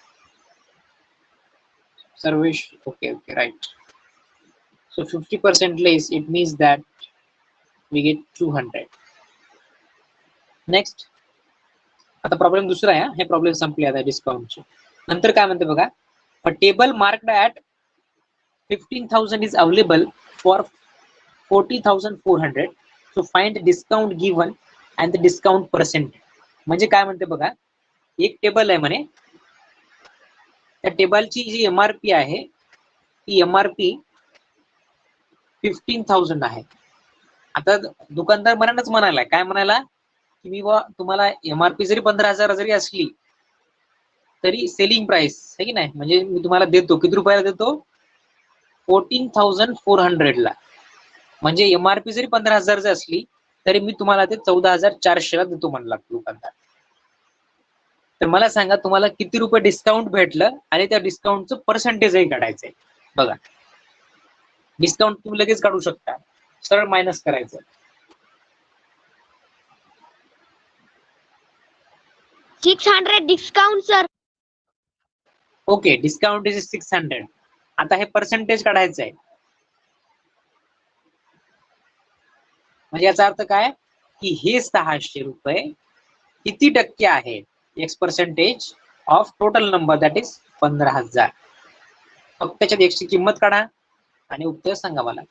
Speaker 1: Sarvesh okay okay right. So 50% less, it means that we get 200. Next आता प्रॉब्लेम दुसरा आहे. हे प्रॉब्लेम संपले आता डिस्काउंटचे. नंतर काय म्हणते बघा, अ table marked at 15,000 is available for 40,400. So find discount given and the discount percent. म्हणजे काय म्हणते बघा, एक टेबल आहे म्हणे, त्या टेबलची जी एमआरपी आहे ती एमआरपी 15,000 आहे. आता दुकानदार मनानच म्हणालाय, काय म्हणाला की मी तुम्हाला एमआरपी जरी 15,000 जरी असली तरी सेलिंग प्राइस आहे की नाही, म्हणजे मी तुम्हाला देतो. किती रुपयाला देतो? 14,400 ला. म्हणजे एमआरपी जरी 15,000 जरी असली तरी मी तुम्हाला ते 14,400 ला देतो म्हणला दुकानदार. तर मला सांगा तुम्हाला किती रुपये डिस्काउंट भेटलं आणि त्या डिस्काउंटचं पर्सेंटेजही काढायचंय. बघा डिस्काउंट तुम्ही लगेच काढू शकता, सरळ मायनस करायचं.
Speaker 3: 600 discount sir.
Speaker 1: Okay discount is 600. आता हे पर्सेंटेज काढायचं आहे. म्हणजे याचा अर्थ काय की हे 600 रुपये किती टक्के आहे? X percentage of total number, that is 15,000. फक्त त्याच्यात एक्सची किंमत काढा आणि उत्तर सांगा मला.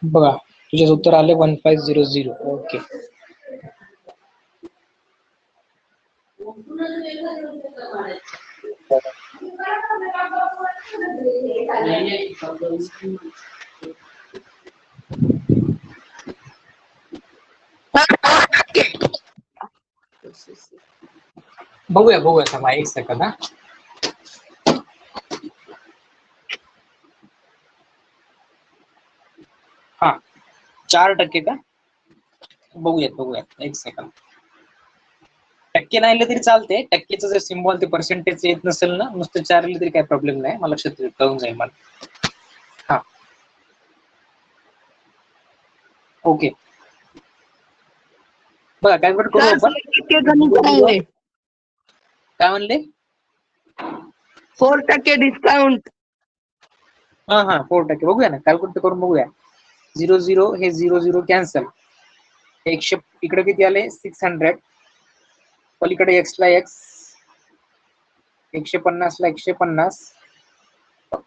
Speaker 1: बघा तुझे उत्तर आले 1500. ओके बघूया बघूया थांबा एक सेकंद. हा 4% का? बघूयात बघूयात एक सेकंद. टक्के नाही आले तरी चालते. टक्केचं जर सिम्बॉल ते पर्सेंटेज येत नसेल ना, नुसतं 4 आले तरी काही प्रॉब्लेम नाही. मला लक्षात कळून जाईल मला. हा ओके बघा कॅल्क्युलेट करू आपण. काय म्हणले?
Speaker 2: 4% डिस्काउंट.
Speaker 1: हा हा 4%. बघूया ना कॅल्क्युलेट करून बघूया. 0 हे 0 कॅन्सल. 100 इकडे किती आले? 600. पलीकडे एक्स ला एक्स, 150 ला 150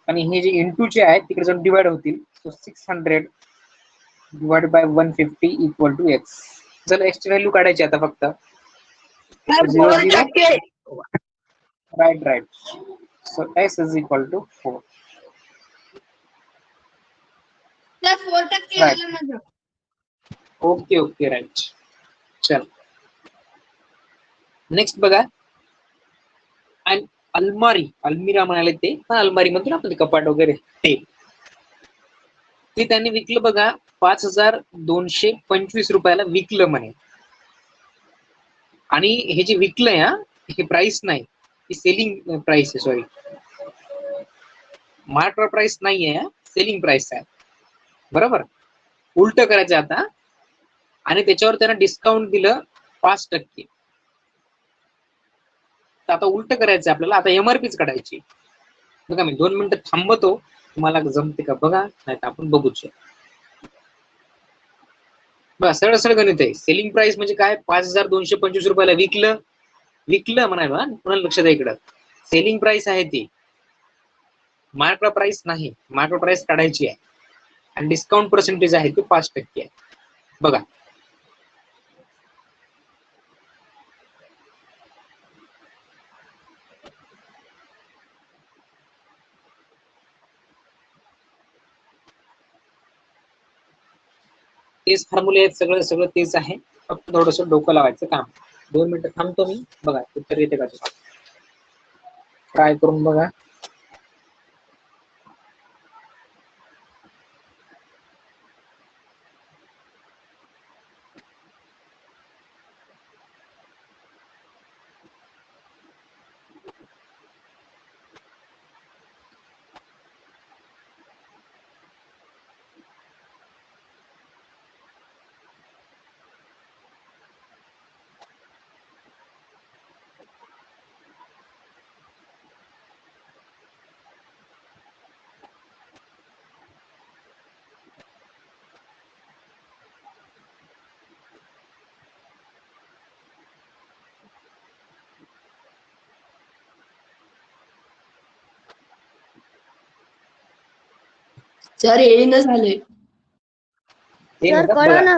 Speaker 1: आणि हे जे इंटूचे आहेत तिकडे जाऊन डिवाइड होतील. So 600 divide by 150 equal to X. जर एक्सची व्हॅल्यू काढायची आता फक्त 0 right right. So X is equal to 4. Okay okay right. चल नेक्स्ट बघा, अलमारी, अलमिरा म्हणाले ते, अलमारी म्हणतो ना आपलं कपाट वगैरे, ते त्यांनी विकलं बघा 5,225 रुपयाला विकलं म्हणे. आणि हे जे विकलंय हा, हे प्राइस नाही, ही सेलिंग प्राइस आहे. सॉरी मार्केट प्राइस नाही आहे, सेलिंग प्राइस आहे. बरोबर उलट करायचं आता. आणि त्याच्यावर त्यांना डिस्काउंट दिलं 5%. आता उलट करायचं आपल्याला. आता एमआरपीच काढायची. बघा मी 2 मिनिटं थांबतो, तुम्हाला जमते का बघा, नाही तर आपण बघूच. बस सरळ सरळ गणित आहे. सेलिंग प्राइस म्हणजे काय, 5225 रुपयाला विकलं म्हणायला पुन्हा लक्षात आहे इकडं. सेलिंग प्राइस आहे ती, मार्केट प्राइस नाही. मार्केट प्राइस काढायची आहे आणि डिस्काउंट पर्सेंटेज आहे ते 5% आहे. बघा तेच फॉर्म्युले आहेत, सगळं सगळं तेच आहे. फक्त थोडस डोकं लावायचं काम. 2 मिनिटं थांबतो मी. बघा उत्तर येते का तुम्हाला, ट्राय करून बघा.
Speaker 2: सर येईन झाले.
Speaker 3: सर कळलं ना.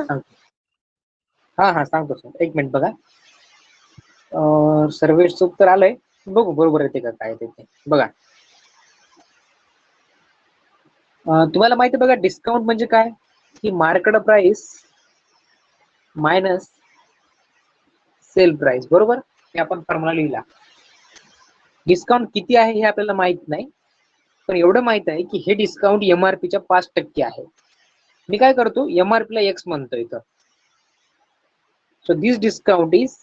Speaker 1: हा सांगतो सर, एक मिनिट बघा. सर्वेचं उत्तर आलंय, बघू बरोबर येते का काय ते. बघा तुम्हाला माहिती आहे बघा, डिस्काउंट म्हणजे काय, की market price minus sale price, बरोबर. हे आपण फॉर्म्युला लिहिला. डिस्काउंट किती आहे हे आपल्याला माहित नाही, पण एवढं माहित आहे की हे डिस्काउंट एमआरपीच्या 5% आहे. मी काय करतो, एमआरपी ला एक्स म्हणतो इथं. So this discount is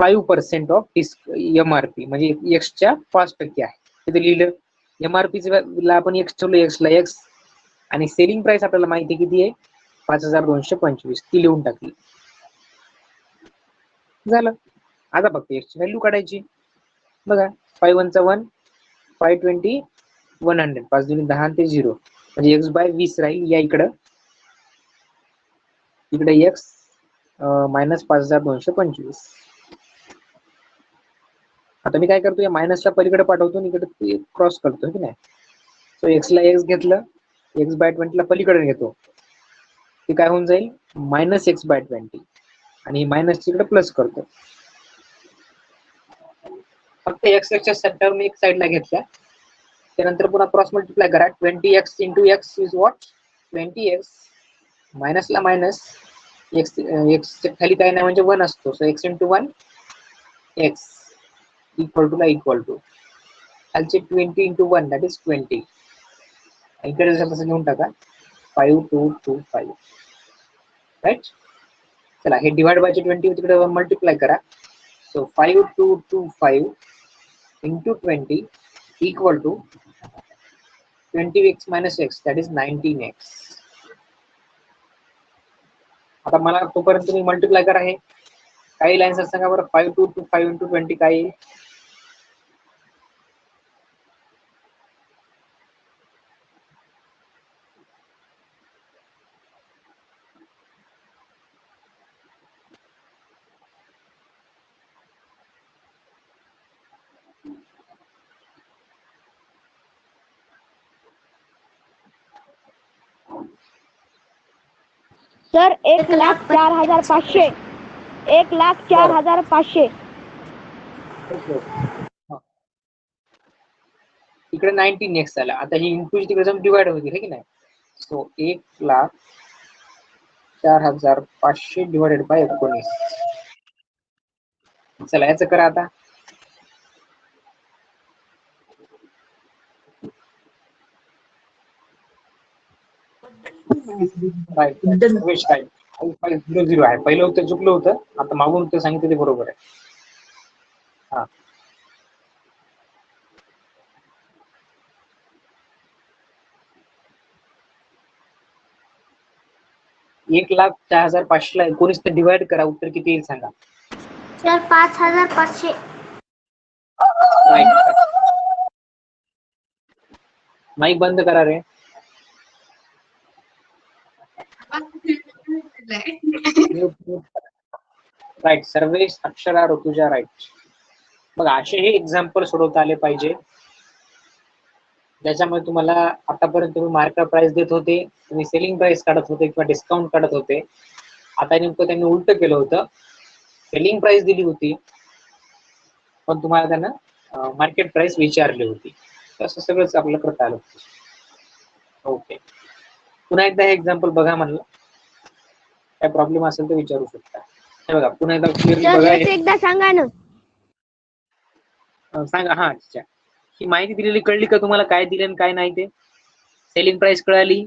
Speaker 1: 5% of MRP, म्हणजे एक्सच्या 5% आहे. तिथे लिहिलं एमआरपी ला आपण एक्स ठेवलं, एक्स ला एक्स, आणि सेलिंग प्राइस आपल्याला माहिती आहे किती आहे, 5225, ती लिहून टाकली. झालं. आता फक्त एक्सची व्हॅल्यू काढायची. बघा 5 1 चा 1, 520, 100, 5 2 10 ते 0, म्हणजे एक्स बाय 20 राहील. या इकडे एक्स मायनस 5225. आता मी काय करतो, या मायनसला पलीकडे पाठवतो आणि इकडे क्रॉस करतो की नाही. सो एक्स ला एक्स घेतलं, एक्स बाय 20 ला पलीकडे घेतो, ते काय होऊन जाईल, मायनस एक्स बाय 20, आणि मायनस इकडे प्लस करतो. फक्त एक्स च्या टर्म एक साइडला घेतल्या, त्यानंतर पुन्हा क्रॉस मल्टिप्लाय करा. 20x into X is what, 20x, मायनसला मायनस, एक्स खाली काय नाही म्हणजे 1 असतो. So X into 1 X equal to ला इक्वल टू खालचे 20 इंटू 1 दॅट इज 20. इकडे तसं घेऊन टाका, 5225, राईट. चला हे डिवाइड बाय 20 तिकडे मल्टिप्लाय करा. So 5225 into 20 equal to 20x minus X that is 19x. आता मला तोपर्यंत तुम्ही मल्टिप्लाय करा. हे काही लाईन्स सांगा बरं, 5225 इंटू 20 काय,
Speaker 3: सर 1,04,500. 1,04,500.
Speaker 1: इकडे 19x आला. आता ही इंटू तिकडे जाऊन डिवाइड होतील, हे की नाही. So 1,04,500 divided by 19. चला याचं करा आता. राईट, 0 आहे. पहिलं उत्तर चुकलं होतं, आता मागून उत्तर सांगितलं ते बरोबर आहे. हा 1,04,500 ला 19 ते डिवाइड करा, उत्तर किती येईल सांगा.
Speaker 3: सर 5,500.
Speaker 1: राईट. माईक बंद करा रे.
Speaker 2: घेतलंय.
Speaker 1: राईट. सर्वेश, अक्षरा, ऋतुजा, राईट. बघा असे हे एक्झाम्पल सोडवता आले पाहिजे, ज्याच्यामध्ये तुम्हाला आतापर्यंत तुम्ही मार्केट प्राइस देत होते, तुम्ही सेलिंग प्राइस काढत होते किंवा डिस्काउंट काढत होते. आता नेमकं त्यांनी उलट केलं होतं, सेलिंग प्राइस दिली होती पण तुम्हाला त्यांना मार्केट प्राइस विचारली होती. असं सगळंच आपलं करता आलं. ओके, पुन्हा एकदा हे एक्झाम्पल बघा. म्हणलं काय प्रॉब्लेम असेल तर विचारू शकता. हे बघा पुन्हा एकदा क्लिअरली बघा.
Speaker 3: एकदा सांगा ना.
Speaker 1: सांगा. हा, अच्छा, ही माहिती दिलेली कळली का तुम्हाला? काय दिले आणि काय नाही ते? सेलिंग प्राइस कळाली,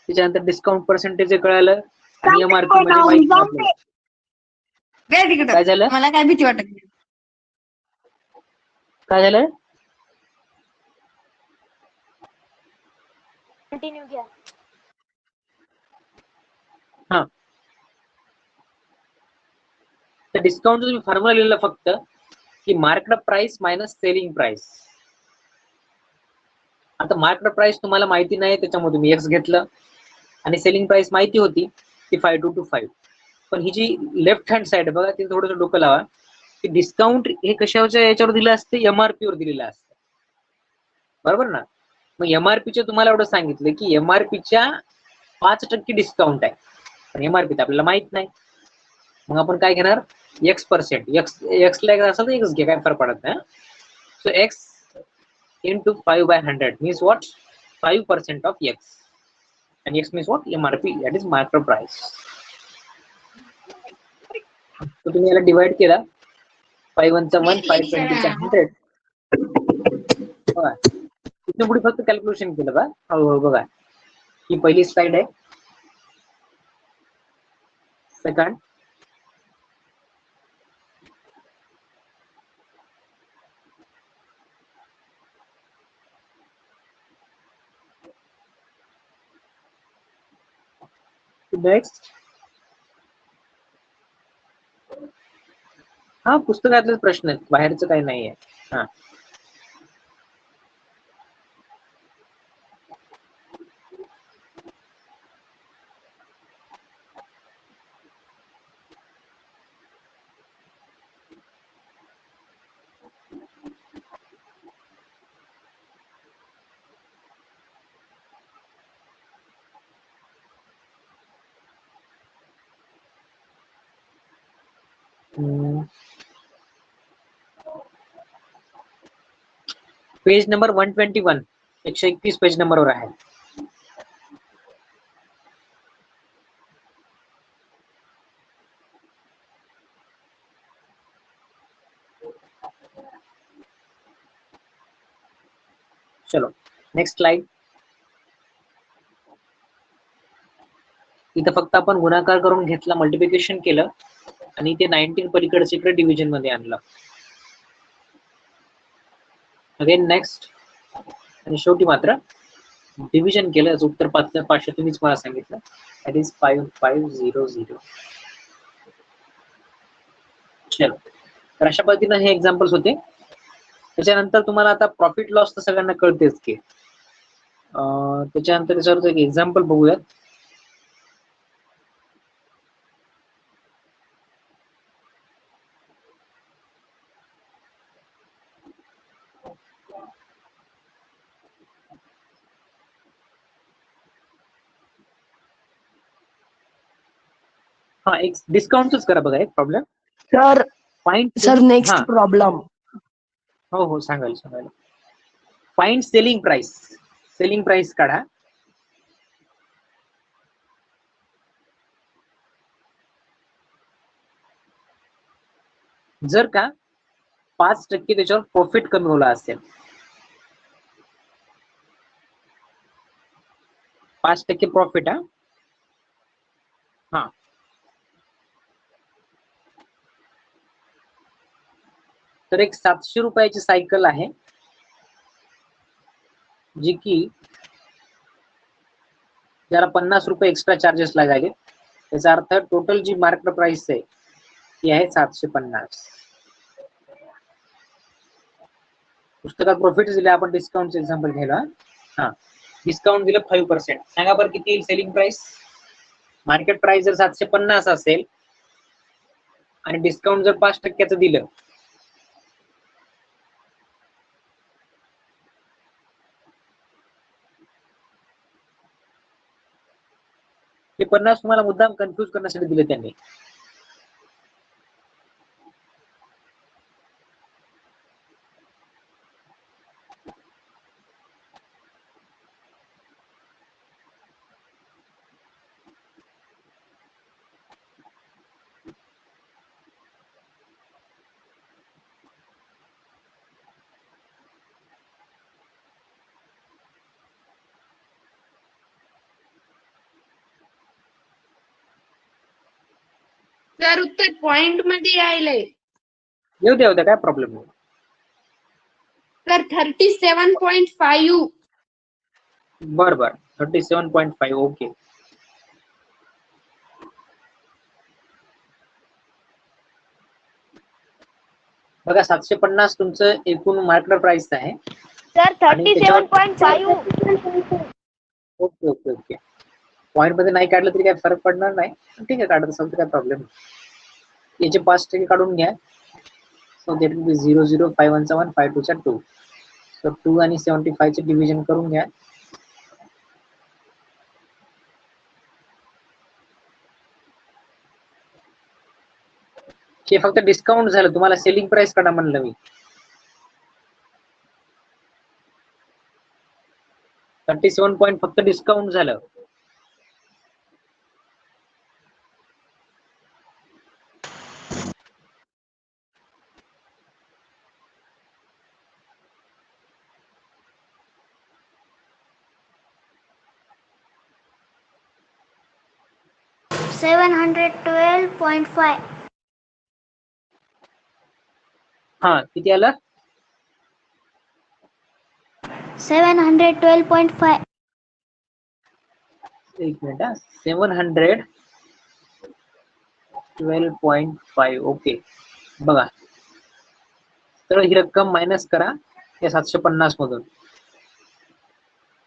Speaker 1: त्याच्यानंतर डिस्काउंट पर्सेंटेज कळालं आणि एमआरपी मध्ये माहिती आपल्याला. काय झालं?
Speaker 2: मला काय भीती वाटत नाही.
Speaker 1: काय झालं?
Speaker 3: कंटिन्यू घ्या.
Speaker 1: हा, तर डिस्काउंट तुम्ही फॉर्म्युला लिहिला फक्त की market price minus selling price. आता मार्केट प्राइस तुम्हाला माहिती नाही, त्याच्यामुळे तुम्ही एक्स घेतलं आणि सेलिंग प्राइस माहिती होती की 5225. पण ही जी लेफ्ट हँड साइड बघा, ते थोडंसं डोकं लावा की डिस्काउंट हे कशाच्या याच्यावर दिलं असते? एमआरपी वर दिलेलं असतं, बरोबर ना? मग एमआरपीचे तुम्हाला एवढं सांगितलं की एमआरपीच्या 5% डिस्काउंट आहे, पण एमआरपी तर आपल्याला माहित नाही. मग आपण काय घेणार? x%. एक्स ला असेल तर एक्स घे, काय फरक पडत नाही. So x into 5/100 means what? 5% of x, and x means what? MRP, that is market price. तो तुम्ही याला डिवाइड केला, 5 1 चा 1, 5 20 चा 100. बघा इथून पुढे फक्त कॅल्क्युलेशन केलं बघा. हळूहळू बघा. ही पहिली स्लाइड आहे. Second, next. हा, पुस्तकातलेच प्रश्न आहेत, बाहेरचं काही नाहीये. हा, पेज नंबर 121, 131 पेज नंबरवर आहे. चलो नेक्स्ट स्लाइड. इथं फक्त आपण गुणाकार करून घेतला, मल्टिप्लिकेशन केलं आणि ते 19 पलीकडचे इकडे डिव्हिजन मध्ये आणलं. अगेन नेक्स्ट, आणि शेवटी मात्र डिव्हिजन केलं. याचं उत्तर 5,500 तुम्हीच मला सांगितलं, दॅट इज 5500. चलो, तर अशा पद्धतीने हे एक्झाम्पल्स होते. त्याच्यानंतर तुम्हाला आता प्रॉफिट लॉस तर सगळ्यांना कळतेच की. त्याच्यानंतर त्याच्यावर एक एक्झाम्पल बघूयात. हा, एक डिस्काउंटच करा बघा. एक problem
Speaker 2: sir
Speaker 1: find.
Speaker 2: Sir next problem.
Speaker 1: हो हो, सांगाल. Find selling price. Selling price काढा. जर का 5% त्याच्यावर प्रॉफिट कमी होला असेल, 5% प्रॉफिट. हा, तर एक 700 रुपयाची सायकल आहे, जी की ज्याला 50 रुपये एक्स्ट्रा चार्जेस लागले. त्याचा अर्थ टोटल जी मार्केट प्राइस आहे ती आहे 750. पुस्तकात प्रॉफिट दिले, आपण डिस्काउंटचं एक्झाम्पल घ्यायला. हा, डिस्काउंट दिलं 5%. सांगा बरं किती येईल सेलिंग प्राइस? मार्केट प्राइस जर 750 असेल आणि डिस्काउंट जर 5% दिलं, हे 50 तुम्हाला मुद्दाम कन्फ्युज करण्यासाठी दिले त्यांनी.
Speaker 2: सर उत्तर पॉइंट मध्ये यायलंय.
Speaker 1: येऊ द्या काय प्रॉब्लेम नाही.
Speaker 2: सर 37.5.
Speaker 1: बर 37.5. ओके. बघा 750 तुमचं एकूण मार्केट प्राइस आहे.
Speaker 3: सर
Speaker 1: आणि त्याच्यावर
Speaker 3: 37.5.
Speaker 1: Okay okay okay. पॉइंट मध्ये नाही काढलं तरी काही फरक पडणार नाही. ठीक आहे, काढत असेल तर काय प्रॉब्लेम नाही. याचे 5% काढून घ्या. So that will be 0 0 5 1 1 5 2 2. So 2 आणि 75 चे डिव्हिजन करून घ्या. हे फक्त डिस्काउंट झालं, तुम्हाला सेलिंग प्राइस काढा म्हणलं मी. 37 पॉइंट फक्त डिस्काउंट झालं.
Speaker 3: $712.5.
Speaker 1: हा किती आलं?
Speaker 3: 712.5.
Speaker 1: एक मिनिट हा. 712.5. ओके. बघा, तर ही रक्कम मायनस करा या 750 मधून.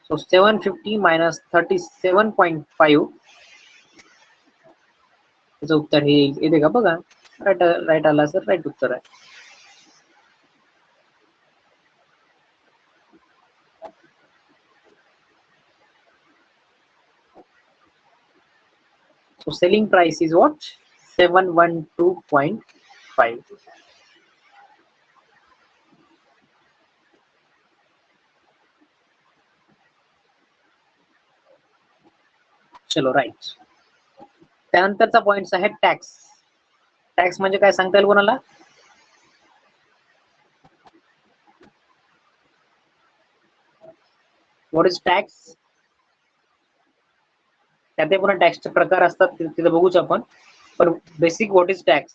Speaker 1: So 750 minus 37.5. त्याचं उत्तर हे येते का बघा. राईट आला सर, राईट उत्तर आहे. So selling price is what? 712.5. चलो राईट. त्यानंतरचा पॉइंट आहे टॅक्स. टॅक्स म्हणजे काय सांगता येईल कोणाला? What is tax? त्यात पुन्हा टॅक्सचे प्रकार असतात, तिथे बघूच आपण. पण बेसिक व्हॉट इज टॅक्स?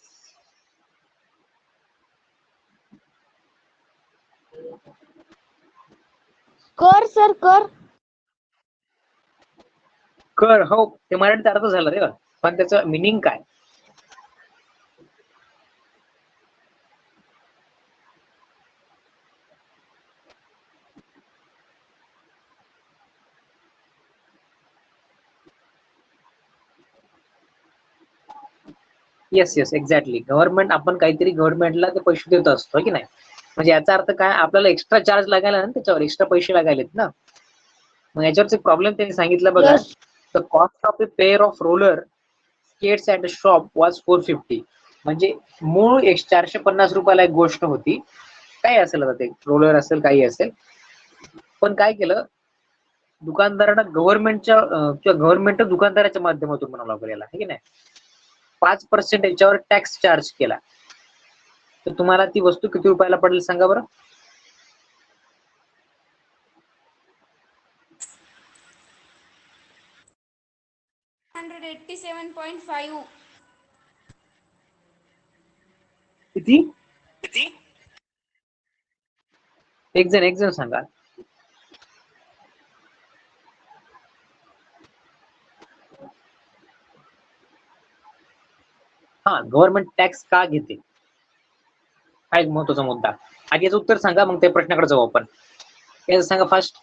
Speaker 3: कर सर कर.
Speaker 1: कर. हो, ते मराठीत अर्थ झाला रे, पण त्याचं मिनिंग काय? Yes yes exactly. गव्हर्नमेंट, आपण काहीतरी गव्हर्नमेंटला ते पैसे देत असतो की नाही. म्हणजे याचा अर्थ काय, आपल्याला एक्स्ट्रा चार्ज लागायला ना, त्याच्यावर एक्स्ट्रा पैसे लागायलेत ना. मग याच्यावरच प्रॉब्लेम त्यांनी सांगितलं बघा. The cost of a pair of roller skates at a shop was 450. म्हणजे मूळ 450 रुपयाला एक गोष्ट होती. काय असेल आता ते, रोलर असेल काही असेल. पण काय केलं दुकानदारांना, गव्हर्नमेंटच्या किंवा गव्हर्नमेंट दुकानदाराच्या माध्यमातून म्हणावं लागेल याला, है की नाही. 5% याच्यावर टॅक्स चार्ज केला. तर तुम्हाला ती वस्तू किती रुपयाला पडेल सांगा बरं?
Speaker 2: $187.5.
Speaker 1: किती? एक जण सांगा. हा, गव्हर्नमेंट टॅक्स का घेते हा एक महत्वाचा मुद्दा. आधी याचं उत्तर सांगा, मग त्या प्रश्नाकडे जाऊ आपण. याचं सांगा फास्ट.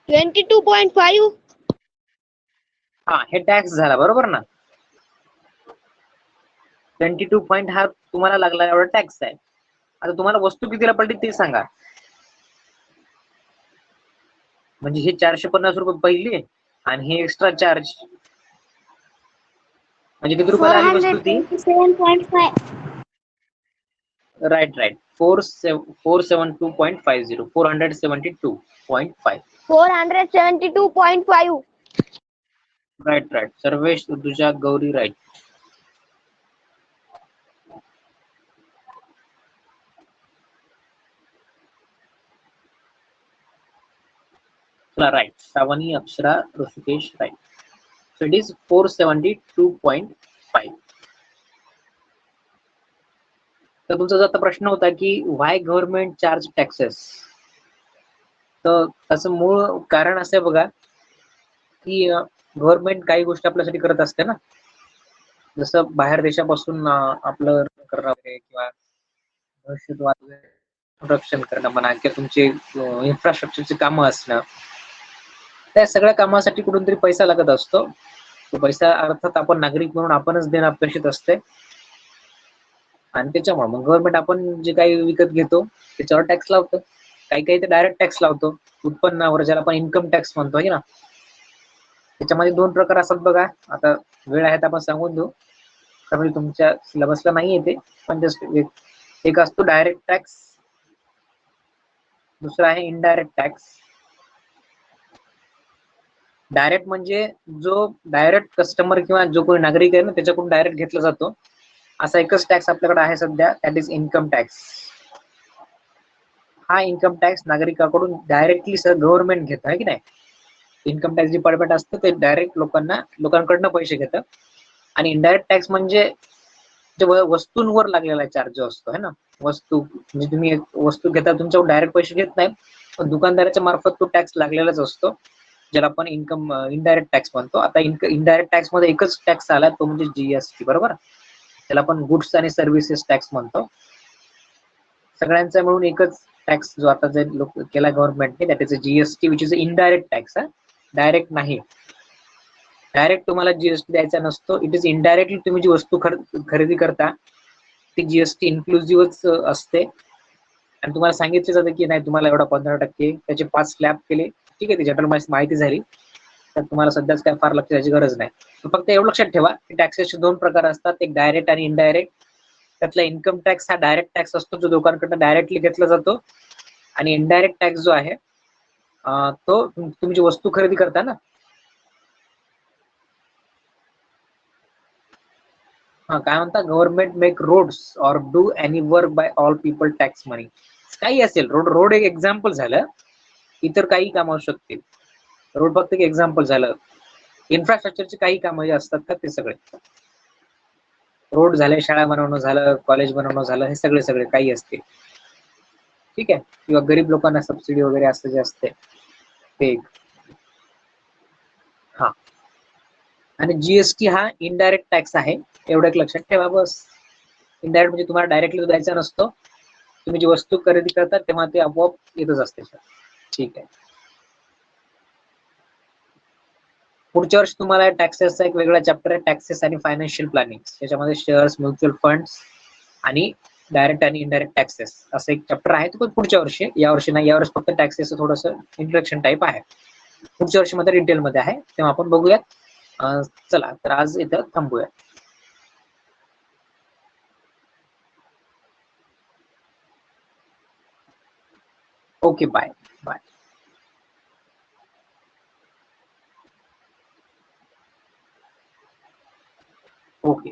Speaker 3: 22.5.
Speaker 1: हा, हे टॅक्स झाला बरोबर ना. 22 पॉईंट हा तुम्हाला लागला एवढा टॅक्स आहे. आता तुम्हाला वस्तू कितीला पडली ते सांगा. म्हणजे हे 450 रुपये पहिले आणि हे एक्स्ट्रा चार्ज म्हणजे किती रुपयाला आली वस्तू ती?
Speaker 3: 427.5.
Speaker 1: Right 472.50 472.5.
Speaker 3: 472.5.
Speaker 1: Right Sarvesh, Rutuja, Gauri right. Right. Shravani, Akshara, Rishikesh right. So it is 472.5. तर तुमचा जो आता प्रश्न होता की व्हाय गव्हर्नमेंट चार्ज टॅक्सेस, तर त्याचं मूळ कारण असं आहे बघा की गव्हर्नमेंट काही गोष्टी आपल्यासाठी करत असते ना, जसं बाहेर देशापासून आपलं करणं वगैरे किंवा दहशतवाद संरक्षण करणं म्हणा किंवा तुमचे इन्फ्रास्ट्रक्चरची कामं असणं, त्या सगळ्या कामासाठी कुठून तरी पैसा लागत असतो. तो पैसा अर्थात आपण नागरिक म्हणून आपणच देणं अपेक्षित असते आणि त्याच्यामुळे मग गव्हर्नमेंट आपण जे काही विकत घेतो त्याच्यावर टॅक्स लावतो. काही काही तर डायरेक्ट टॅक्स लावतो उत्पन्नावर, ज्याला आपण इन्कम टॅक्स म्हणतो ना. त्याच्यामध्ये 2 प्रकार असतात बघा. आता वेळ आहे तर आपण सांगून देऊ, त्यामुळे तुमच्या सिलेबसला नाही येते, पण जस्ट एक असतो डायरेक्ट टॅक्स, दुसरा आहे इनडायरेक्ट टॅक्स. डायरेक्ट म्हणजे जो डायरेक्ट कस्टमर किंवा जो कोणी नागरिक आहे ना त्याच्याकडून डायरेक्ट घेतला जातो. असा एकच टॅक्स आपल्याकडे आहे सध्या, दॅट इज इन्कम टॅक्स. हा इन्कम टॅक्स नागरिकाकडून डायरेक्टली गव्हर्नमेंट घेत आहे की नाही. इन्कम टॅक्स डिपार्टमेंट असतं ते डायरेक्ट लोकांकडनं पैसे घेतं. आणि इनडायरेक्ट टॅक्स म्हणजे वस्तूंवर लागलेला चार्ज जो असतो है ना. वस्तू म्हणजे तुम्ही एक वस्तू घेता, तुमच्याकडून डायरेक्ट पैसे घेत नाही, पण दुकानदाराच्या मार्फत तो टॅक्स लागलेलाच असतो, ज्याला आपण इनडायरेक्ट टॅक्स म्हणतो. आता इनडायरेक्ट टॅक्स मध्ये एकच टॅक्स आला, तो म्हणजे जीएसटी बरोबर. त्याला आपण गुड्स आणि सर्व्हिसेस टॅक्स म्हणतो. सगळ्यांचा मिळून एकच टॅक्स जो आता जे केला गव्हर्नमेंटने, that is GST which is indirect tax. Direct नाही, डायरेक्ट तुम्हाला जीएसटी द्यायचा नसतो. इट इज इनडायरेक्टली तुम्ही जी वस्तू खरेदी करता ती जीएसटी इन्क्लुझिव्हच असते. आणि तुम्हाला सांगितलं जातं की नाही तुम्हाला एवढा 15%, त्याचे 5 स्लॅब केले, ठीक आहे. ती जनरल माहिती झाली, तर तुम्हाला सध्याच काय फार लक्ष द्यायची गरज नाही. फक्त एवढं लक्षात ठेवा की टॅक्सेसचे 2 प्रकार असतात, एक डायरेक्ट आणि इनडायरेक्ट. त्यातला इन्कम टॅक्स हा डायरेक्ट टॅक्स असतो, जो लोकांकडून डायरेक्टली घेतला जातो. आणि इनडायरेक्ट टॅक्स जो आहे तो तुम्ही जी वस्तू खरेदी करता ना, काय म्हणता, government make roads or do any work by all people tax money. काही असेल, रोड एक एक्झाम्पल झालं, इतर काही काम असू शकतील. रोड फक्त एक एक्झाम्पल झालं. इन्फ्रास्ट्रक्चरचे काही कामं जे असतात का ते सगळे, रोड झाले, शाळा बनवणं झालं, कॉलेज बनवणं झालं, हे सगळे काही असतील, ठीक आहे. किंवा गरीब लोकांना सबसिडी वगैरे असं जे असते ते. हा, आणि जीएसटी हा इनडायरेक्ट टॅक्स आहे, एवढं एक लक्षात ठेवा बस. इनडायरेक्ट म्हणजे तुम्हाला डायरेक्टली द्यायचा नसतो, तुम्ही जी वस्तू खरेदी करता तेव्हा ते आपोआप येतच असते. ठीक आहे. पुढच्या वर्षी तुम्हाला टॅक्सेसचा एक वेगळा चॅप्टर आहे, टॅक्सेस आणि फायनान्शियल प्लॅनिंग. त्याच्यामध्ये शेअर्स, म्युच्युअल फंड्स आणि डायरेक्ट आणि इनडायरेक्ट टॅक्सेस असं एक चॅप्टर आहे. तो पण पुढच्या वर्षी, यावर्षी नाही. यावर्षी फक्त टॅक्सेस थोडंसं इंट्रोडक्शन टाईप आहे. पुढच्या वर्षी मध्ये डिटेलमध्ये आहे, तेव्हा आपण बघूयात. चला तर आज इथं थांबूया. Okay, bye bye. ओके.